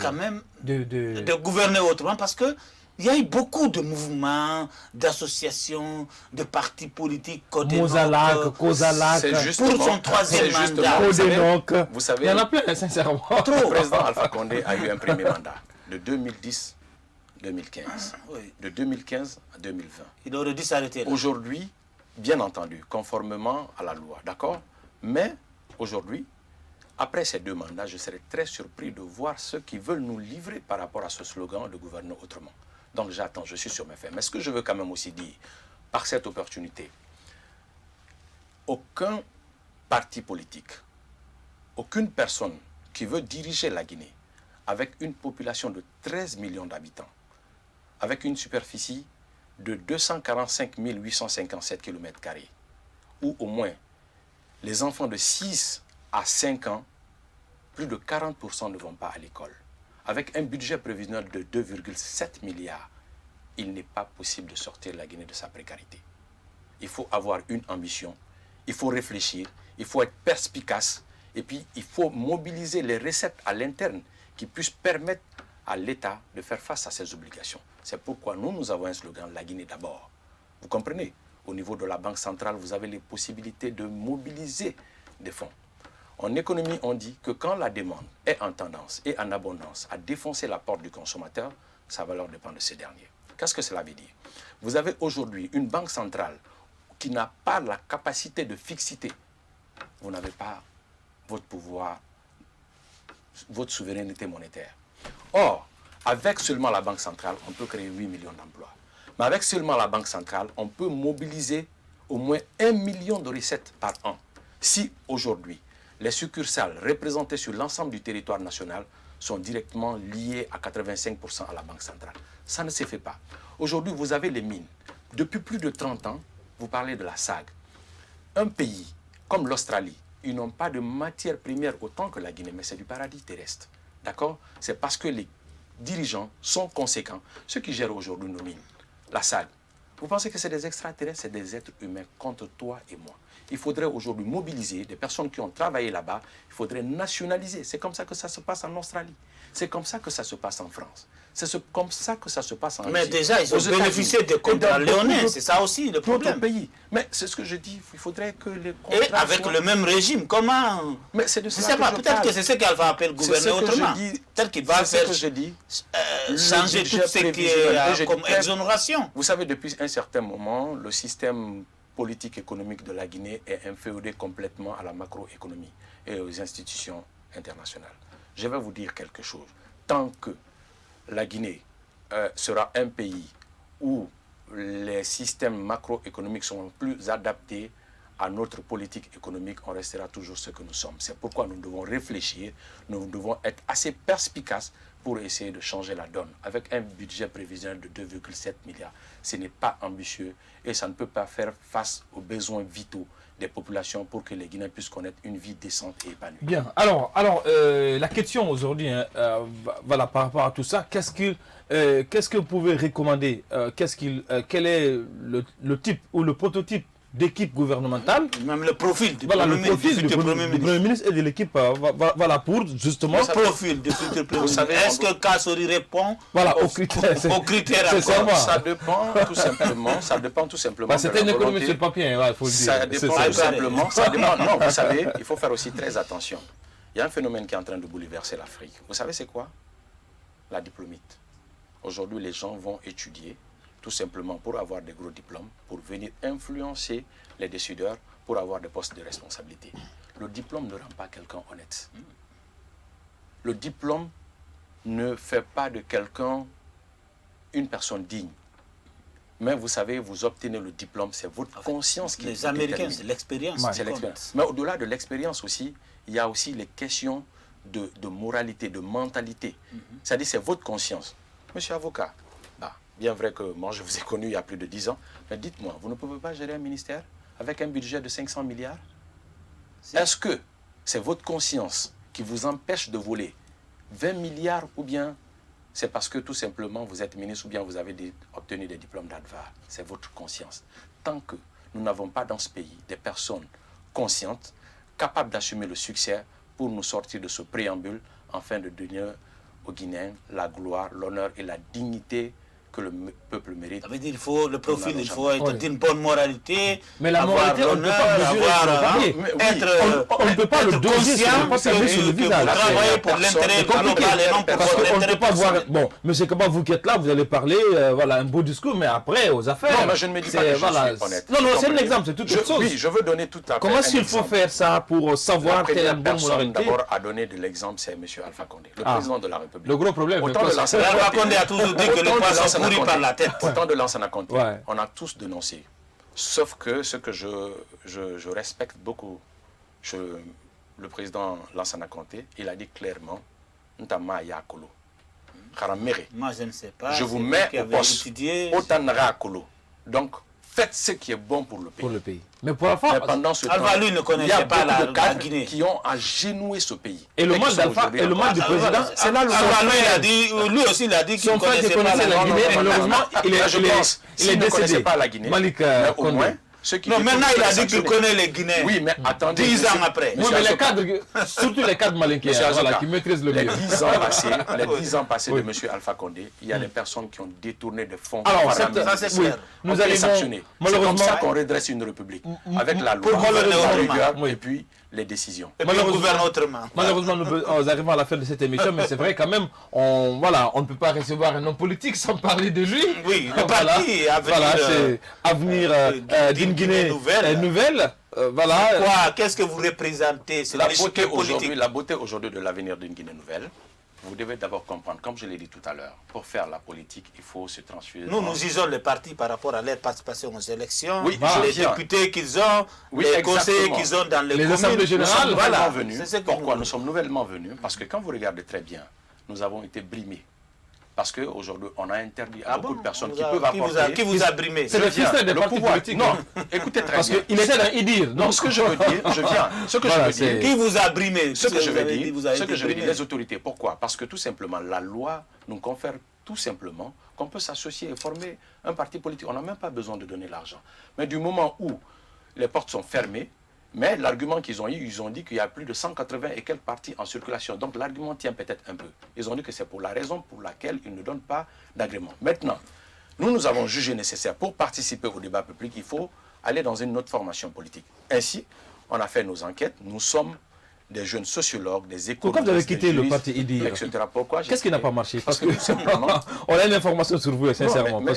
quand même, de gouverner autrement, parce que il y a eu beaucoup de mouvements, d'associations, de partis politiques, Kozalak, pour son 3e mandat. Vous savez, il y en a plein, sincèrement. Le président Alpha Condé a eu un premier mandat de 2010-2015. Oui. De 2015 à 2020. Il aurait dû s'arrêter là. Aujourd'hui, bien entendu, conformément à la loi, d'accord? Mais aujourd'hui, après ces 2 mandats, je serais très surpris de voir ceux qui veulent nous livrer par rapport à ce slogan de gouverner autrement. Donc j'attends, je suis sur mes faits. Mais ce que je veux quand même aussi dire, par cette opportunité, aucun parti politique, aucune personne qui veut diriger la Guinée avec une population de 13 millions d'habitants, avec une superficie de 245 857 km², où au moins les enfants de 6 à 5 ans, plus de 40% ne vont pas à l'école. Avec un budget prévisionnel de 2,7 milliards, il n'est pas possible de sortir la Guinée de sa précarité. Il faut avoir une ambition, il faut réfléchir, il faut être perspicace, et puis il faut mobiliser les recettes à l'interne qui puissent permettre à l'État de faire face à ses obligations. C'est pourquoi nous avons un slogan, la Guinée d'abord. Vous comprenez? Au niveau de la Banque centrale, vous avez les possibilités de mobiliser des fonds. En économie, on dit que quand la demande est en tendance et en abondance à défoncer la porte du consommateur, sa valeur dépend de ces derniers. Qu'est-ce que cela veut dire? Vous avez aujourd'hui une banque centrale qui n'a pas la capacité de fixité. Vous n'avez pas votre pouvoir, votre souveraineté monétaire. Or, avec seulement la banque centrale, on peut créer 8 millions d'emplois. Mais avec seulement la banque centrale, on peut mobiliser au moins 1 million de recettes par an. Si aujourd'hui, les succursales représentées sur l'ensemble du territoire national sont directement liées à 85% à la Banque centrale. Ça ne se fait pas. Aujourd'hui, vous avez les mines. Depuis plus de 30 ans, vous parlez de la SAG. Un pays comme l'Australie, ils n'ont pas de matière première autant que la Guinée, mais c'est du paradis terrestre. D'accord? C'est parce que les dirigeants sont conséquents. Ceux qui gèrent aujourd'hui nos mines, la SAG, vous pensez que c'est des extraterrestres? C'est des êtres humains contre toi et moi. Il faudrait aujourd'hui mobiliser des personnes qui ont travaillé là-bas. Il faudrait nationaliser. C'est comme ça que ça se passe en Australie. C'est comme ça que ça se passe en France. C'est comme ça que ça se passe en Russie. Mais déjà, ils ont bénéficié des contrats léonins. C'est ça aussi le problème. Pays. Mais c'est ce que je dis. Il faudrait que les contrats... Et avec le même régime, comment... Mais c'est de ça que je parle. Peut-être que c'est ce qu'Alpha appelle gouverner autrement. Peut-être qu'il va faire changer tout ce qui est comme exonération. Vous savez, depuis un certain moment, le système politique économique de la Guinée est inféodé complètement à la macroéconomie et aux institutions internationales. Je vais vous dire quelque chose. Tant que la Guinée sera un pays où les systèmes macroéconomiques sont plus adaptés à notre politique économique, on restera toujours ce que nous sommes. C'est pourquoi nous devons réfléchir, nous devons être assez perspicaces pour essayer de changer la donne. Avec un budget prévisionnel de 2,7 milliards, ce n'est pas ambitieux et ça ne peut pas faire face aux besoins vitaux des populations pour que les Guinéens puissent connaître une vie décente et épanouie. Bien. Alors la question aujourd'hui, hein, voilà, par rapport à tout ça, qu'est-ce que vous pouvez recommander quel est le type ou le prototype d'équipe gouvernementale, même le profil du voilà, Premier ministre et de l'équipe, voilà, pour justement... Le profil du futur Premier ministre. Est-ce que Kassori répond aux critères? Ça dépend tout simplement. Bah, c'était une économie sur le papier, il faut le dire. Ça dépend tout simplement. Ça dépend. Non, vous savez, il faut faire aussi très attention. Il y a un phénomène qui est en train de bouleverser l'Afrique. Vous savez c'est quoi? La diplômite. Aujourd'hui, les gens vont étudier tout simplement pour avoir des gros diplômes, pour venir influencer les décideurs, pour avoir des postes de responsabilité. Le diplôme ne rend pas quelqu'un honnête. Le diplôme ne fait pas de quelqu'un une personne digne. Mais vous savez, vous obtenez le diplôme, c'est votre conscience qui les Américains, c'est l'expérience. C'est l'expérience. Mais au-delà de l'expérience aussi, il y a aussi les questions de moralité, de mentalité. C'est-à-dire, c'est votre conscience. Monsieur avocat, bien vrai que moi je vous ai connu il y a plus de 10 ans, mais dites-moi, vous ne pouvez pas gérer un ministère avec un budget de 500 milliards? Est-ce que c'est votre conscience qui vous empêche de voler 20 milliards ou bien c'est parce que tout simplement vous êtes ministre ou bien vous avez obtenu des diplômes d'Advar? C'est votre conscience. Tant que nous n'avons pas dans ce pays des personnes conscientes, capables d'assumer le succès pour nous sortir de ce préambule afin de donner aux Guinéens la gloire, l'honneur et la dignité que le peuple mérite. Ça veut dire le profil, il faut être d'une bonne moralité. Mais la moralité, on ne peut pas mesurer. On ne peut pas le doser sur le visage. Vous travaillez pour l'intérêt global et non pour on ne l'intérêt peut pas voir. personnel. Bon, monsieur Kaba, vous qui êtes là, vous allez parler, voilà, un beau discours, mais après, aux affaires. Non, mais je ne me dis pas que je suis honnête. Non, c'est un exemple, c'est toute autre chose. Oui, je veux donner tout à fait. Comment est-ce qu'il faut faire ça pour savoir quelle est la bonne moralité? D'abord, à donner de l'exemple, c'est M. Alpha Condé, le président de la République. Le gros problème, Alpha Condé a toujours dit que le poisson pourrit par la tête. Autant de Lansana Conté, on a tous dénoncé. Sauf que ce que je respecte beaucoup, le président Lansana Conté, il a dit clairement, Ntama Yakolo. Moi, je ne sais pas. Je vous mets au poste. Otanara Kolo. Donc, faites ce qui est bon pour le pays. Mais pour la fois, pendant ce temps, lui ne connaissait pas la Guinée. Qui ont agenoué ce pays. Et le mal d'Alpha et le mal du président, c'est là le lui aussi, il a dit qu'il ne connaissait pas la Guinée. Malheureusement, il est décédé. Pas la Guinée. Malik Condé. Non, maintenant il a dit qu'il connaît les Guinéens. Oui, mais attendez. 10 ans après. Oui, mais les cadres, surtout les cadres malinqués, voilà, qui maîtrisent le mieux. Les 10 ans passés de M. Alpha Condé, il y a des personnes qui ont détourné des fonds. Alors, ça c'est clair. Nous allons sanctionner. C'est comme ça qu'on redresse une république. Avec la loi, la rigueur et puis les décisions. Malheureusement, nous arrivons à la fin de cette émission, mais c'est vrai quand même, on ne peut pas recevoir un homme politique sans parler de lui. Oui, le parti Avenir d'une Guinée nouvelle. Voilà. Qu'est-ce que vous représentez? La beauté aujourd'hui de l'avenir d'une Guinée nouvelle, vous devez d'abord comprendre, comme je l'ai dit tout à l'heure, pour faire la politique, il faut se transférer. Nous jugeons les partis par rapport à leur participation aux élections, oui, les députés qu'ils ont, les conseillers qu'ils ont dans les assemblées générales. Pourquoi nous sommes nouvellement venus? Parce que quand vous regardez très bien, nous avons été brimés. Parce qu'aujourd'hui, on a interdit à beaucoup de personnes qui peuvent apporter... Qui vous a brimé? C'est le fils des partis politiques. Non, écoutez très bien. Parce qu'il était dans IDIR. Donc, ce que je veux dire, Ce que je veux dire... Qui vous a brimé? Ce que je veux dire, les autorités. Pourquoi? Parce que tout simplement, la loi nous confère tout simplement qu'on peut s'associer et former un parti politique. On n'a même pas besoin de donner l'argent. Mais du moment où les portes sont fermées, mais l'argument qu'ils ont eu, ils ont dit qu'il y a plus de 180 et quelques partis en circulation. Donc l'argument tient peut-être un peu. Ils ont dit que c'est pour la raison pour laquelle ils ne donnent pas d'agrément. Maintenant, nous avons jugé nécessaire pour participer au débat public, il faut aller dans une autre formation politique. Ainsi, on a fait nos enquêtes. Nous sommes des jeunes sociologues, des économistes. Pourquoi vous avez quitté le parti IDIR, etc. Pourquoi? Qu'est-ce qui n'a pas marché? Parce que tout simplement... on a une information sur vous, sincèrement. Il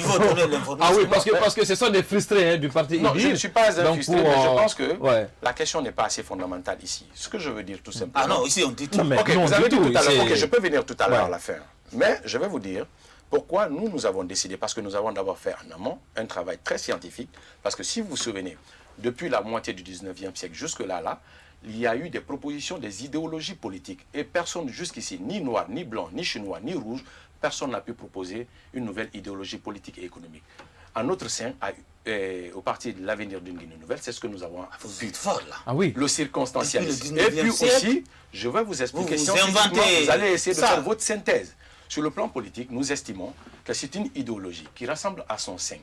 faut donner l'information. Ah oui, parce que ce sont des frustrés du parti IDIR. Non, je ne suis pas un frustré, mais je pense que la question n'est pas assez fondamentale ici. Ce que je veux dire tout simplement... Ah non, ici on dit tout. Ok, vous avez dit tout à l'heure, ok, je peux venir tout à l'heure à la fin. Mais je vais vous dire pourquoi nous avons décidé, parce que nous avons d'abord fait en amont un travail très scientifique, parce que si vous vous souvenez, depuis la moitié du 19e siècle jusque-là, il y a eu des propositions, des idéologies politiques. Et personne jusqu'ici, ni noir, ni blanc, ni chinois, ni rouge, personne n'a pu proposer une nouvelle idéologie politique et économique. En notre sein, au parti de l'avenir d'une Guinée nouvelle, c'est ce que nous avons Vous êtes fort là. Ah oui. le circonstancialisme. Depuis le 19e Et puis siècle, aussi, je vais vous expliquer, vous scientifiquement, inventez vous allez essayer de ça. faire votre synthèse. Sur le plan politique, nous estimons que c'est une idéologie qui rassemble à son sein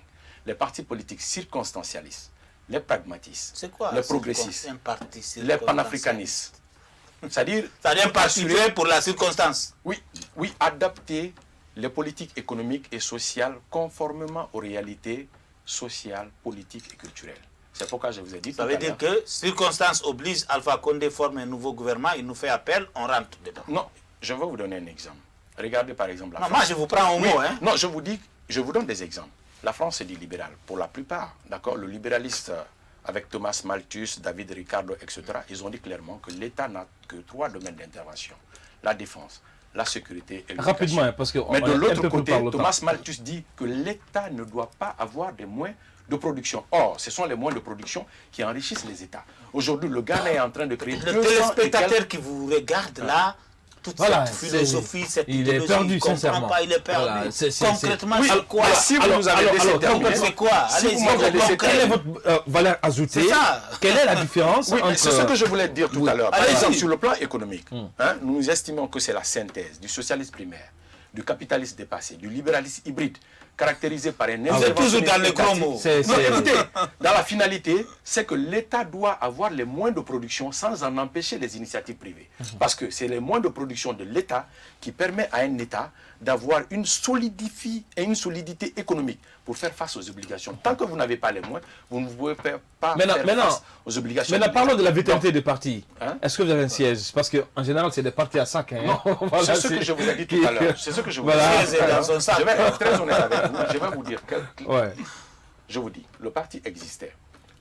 les partis politiques circonstancialistes, les pragmatistes, C'est quoi les progressistes, un parti les panafricanistes. C'est-à-dire, un parti fait pour la circonstance. oui, adapter les politiques économiques et sociales conformément aux réalités sociales, politiques et culturelles. C'est pourquoi je vous ai dit Ça veut dire que circonstance oblige, Alpha Condé forme un nouveau gouvernement, il nous fait appel, on rentre dedans. Non, je vais vous donner un exemple. Regardez par exemple la Non, France. moi je vous prends au Oui, mot. Hein. non, je vous donne des exemples. La France est dit libérale, pour la plupart. D'accord, le libéraliste avec Thomas Malthus, David Ricardo, etc., ils ont dit clairement que l'État n'a que 3 domaines d'intervention. La défense, la sécurité et l'éducation. Rapidement, parce que Mais de l'autre côté, Thomas Thomas Malthus dit que l'État ne doit pas avoir des moyens de production. Or, ce sont les moyens de production qui enrichissent les États. Aujourd'hui, le Ghana est en train de créer Le 200 et téléspectateur quelques... qui vous regarde là, toute Voilà, cette philosophie, cette il est idéologie, perdu, il comprend sincèrement. pas, il est perdu. Voilà, Concrètement, Oui, c'est quoi mais si vous nous avez laissé terminer, c'est quoi si Allez-y, vous m'avez laissé concret. Quelle est votre valeur ajoutée? C'est ça. Quelle est la différence Oui, entre... c'est ce que je voulais dire tout à l'heure. Par Allez-y. exemple, sur le plan économique, nous estimons que c'est la synthèse du socialisme primaire, du capitalisme dépassé, du libéralisme hybride, caractérisé par un Vous êtes toujours dans les gros mots. Non, écoutez, dans la finalité, c'est que l'État doit avoir les moyens de production sans en empêcher les initiatives privées. Parce que c'est les moyens de production de l'État qui permet à un État d'avoir une solidité économique pour faire face aux obligations. Tant que vous n'avez pas les moyens, vous ne pouvez pas faire face aux obligations. Maintenant, parlons de la vitalité des partis. Hein? Est-ce que vous avez un siège? Parce qu'en général, c'est des partis à 5. Hein. Non, Voilà, c'est ce que je vous ai dit tout à l'heure. C'est ce que je vous ai Voilà. dit tout à l'heure. Dans son sac. Je vais être très honnête avec vous. Je vais vous dire Ouais. Je vous dis, le parti existait.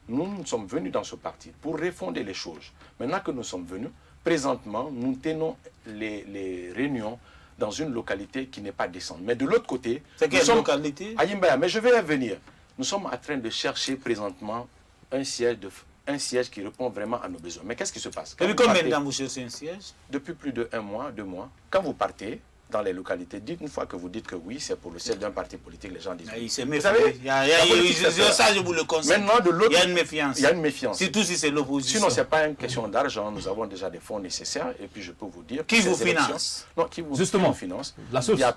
Nous sommes venus dans ce parti pour refonder les choses. Maintenant que nous sommes venus, présentement, nous tenons les réunions dans une localité qui n'est pas décente. Mais de l'autre côté, C'est quelle localité? à Yimbaya, mais je vais y venir. Nous sommes en train de chercher présentement un siège qui répond vraiment à nos besoins. Mais qu'est-ce qui se passe? Depuis combien de temps vous cherchez un siège? Depuis plus de 1 mois, 2 mois. Quand vous partez dans les localités, dites une fois que vous dites que oui, c'est pour le siège d'un parti politique, les gens disent oui. Il s'est Vous méfié. savez, Ça, je vous le conseille. maintenant, de l'autre, Il y a une méfiance. il y a une méfiance. Surtout si c'est l'opposition. Sinon, ce n'est pas une question d'argent. Nous avons déjà des fonds nécessaires. Et puis, je peux vous dire... Qui que vous ces élections- finance? Non, qui vous Justement, finance. la source. Il y a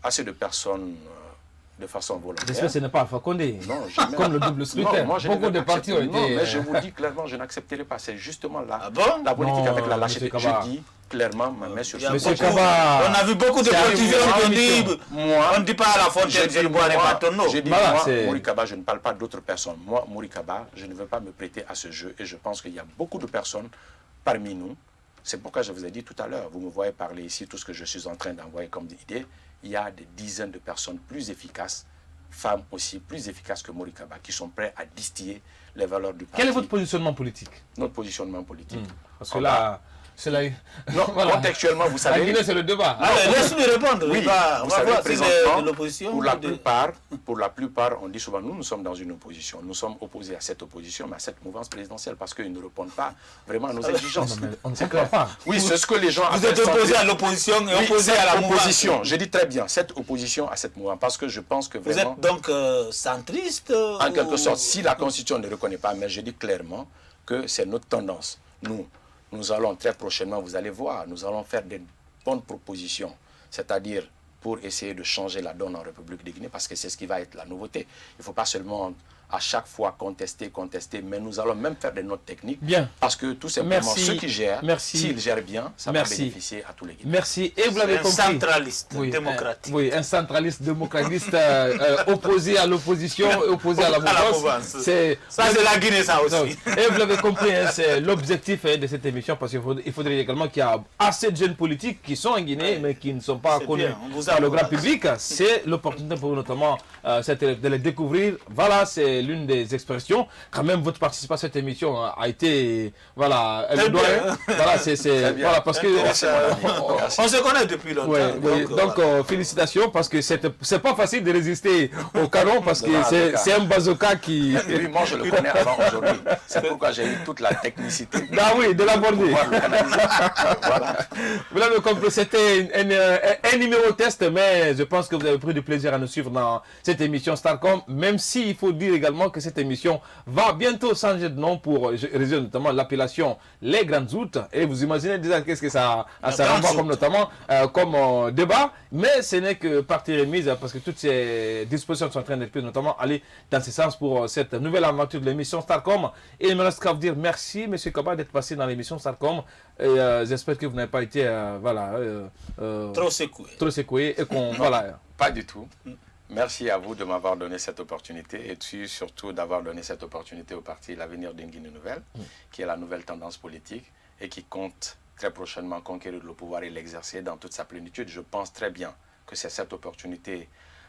assez de personnes de façon volontaire. J'espère que ce n'est pas Alpha Condé. Non, jamais. Comme le double scrutin. Non, moi, je ne Beaucoup vais de pas partis ont accepter. été... Non, mais je vous dis clairement, je n'accepterai pas. C'est justement là. Ah bon? La politique Non, avec la lâcheté. monsieur Kaba. Je dis clairement ma main sur Il y a ce Monsieur beaucoup- sujet. Kaba. On a vu beaucoup de C'est politiciens arrivé qui en disent émission. Moi, on ne dit pas à la fontaine, je ne boirai pas ton eau. J'ai dit, Voilà, moi, c'est- Mori Kaba, je ne parle pas d'autres personnes. Moi, Mori Kaba, je ne veux pas me prêter à ce jeu. Et je pense qu'il y a beaucoup de personnes parmi nous. C'est pourquoi je vous ai dit tout à l'heure, vous me voyez parler ici, tout ce que je suis en train d'envoyer comme idée. Il y a des dizaines de personnes plus efficaces, femmes aussi, plus efficaces que Mori Kaba, qui sont prêts à distiller les valeurs du parti. Quel est votre positionnement politique? Notre positionnement politique. Parce que là, c'est là... Non, Voilà. contextuellement, vous La savez... Guinée, c'est le débat. Allez, laisse-lui répondre. Oui, On va vous voir savez, si c'est présentement, de l'opposition. pour la plupart, on dit souvent, nous sommes dans une opposition. Nous sommes opposés à cette opposition, mais à cette mouvance présidentielle, parce qu'ils ne répondent pas vraiment à nos exigences. Non, mais on ne s'en croit pas. Oui, c'est ce que les gens Vous appellent êtes opposé centrisme. à l'opposition et Oui, opposé à la cette mouvance. opposition, je dis très bien, cette opposition à cette mouvance, parce que je pense que Vous vraiment, êtes donc centriste en quelque ou- sorte, si la Constitution ne reconnaît pas, mais je dis clairement que c'est notre tendance. Nous allons très prochainement, vous allez voir, nous allons faire des bonnes propositions, c'est-à-dire pour essayer de changer la donne en République de Guinée, parce que c'est ce qui va être la nouveauté. Il ne faut pas seulement à chaque fois contester, mais nous allons même faire des notes techniques, Bien. parce que tout simplement, Merci. ceux qui gèrent, Merci. s'ils gèrent bien, ça Merci. va bénéficier à tous les Guinéens. Merci. Et vous l'avez un compris. centraliste Oui, démocratique. oui, un centraliste démocratiste opposé à l'opposition, opposé à la À la mouvance. mouvance. C'est Ça, c'est la Guinée, ça aussi. Et vous l'avez compris, hein, c'est l'objectif de cette émission, parce qu'il faudrait également qu'il y ait assez de jeunes politiques qui sont en Guinée, mais qui ne sont pas C'est connus bien, on vous par le encourage. grand public. C'est l'opportunité pour vous, notamment, de les découvrir. Voilà, c'est c'est l'une des expressions. Quand même, votre participation à cette émission a été, voilà, voilà, voilà, parce que on se connaît depuis longtemps. Donc, félicitations, parce que c'est pas facile de résister au canon, parce que c'est un bazooka qui... Oui, moi je le connais avant aujourd'hui. C'est pourquoi j'ai eu toute la technicité. Ah oui, de l'aborder. Voilà. Vous l'avez compris, c'était un numéro test, mais je pense que vous avez pris du plaisir à nous suivre dans cette émission Starcom, même s'il faut dire également que cette émission va bientôt changer de nom pour résoudre notamment l'appellation Les Grandes Routes. Et vous imaginez déjà qu'est-ce que ça renvoie comme notamment comme débat, mais ce n'est que partie remise, parce que toutes ces dispositions sont en train d'être prises, notamment aller dans ce sens pour cette nouvelle aventure de l'émission Starcom. Et il me reste qu'à vous dire merci, M. Kaba, d'être passé dans l'émission Starcom. Et j'espère que vous n'avez pas été trop secoué. Et qu'on voilà. Pas du tout. Merci à vous de m'avoir donné cette opportunité et puis surtout d'avoir donné cette opportunité au parti L'Avenir d'une Guinée Nouvelle, qui est la nouvelle tendance politique et qui compte très prochainement conquérir le pouvoir et l'exercer dans toute sa plénitude. Je pense très bien que c'est cette opportunité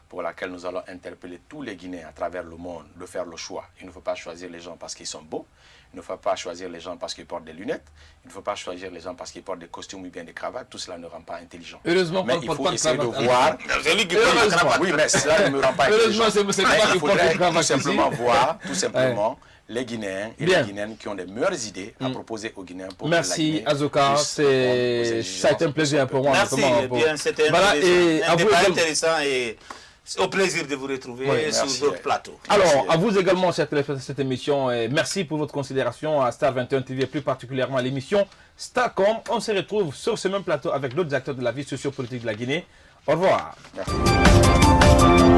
pour laquelle nous allons interpeller tous les Guinéens à travers le monde de faire le choix. Il ne faut pas choisir les gens parce qu'ils sont beaux, il ne faut pas choisir les gens parce qu'ils portent des lunettes, il ne faut pas choisir les gens parce qu'ils portent des costumes ou bien des cravates, tout cela ne rend pas intelligent. Heureusement, mais il faut essayer de voir... Oui, mais cela ne me rend pas intelligent. Il faudrait tout simplement voir, les Guinéens et les Guinéennes qui ont les meilleures idées à proposer aux Guinéens pour merci Azoka, ça a été un plaisir pour moi. Merci, c'était un débat intéressant et au plaisir de vous retrouver sur d'autres plateaux. Alors, à vous également, chers téléspectateurs de cette émission, et merci pour votre considération à Star 21 TV, plus particulièrement à l'émission Starcom. On se retrouve sur ce même plateau avec d'autres acteurs de la vie sociopolitique de la Guinée. Au revoir. Merci.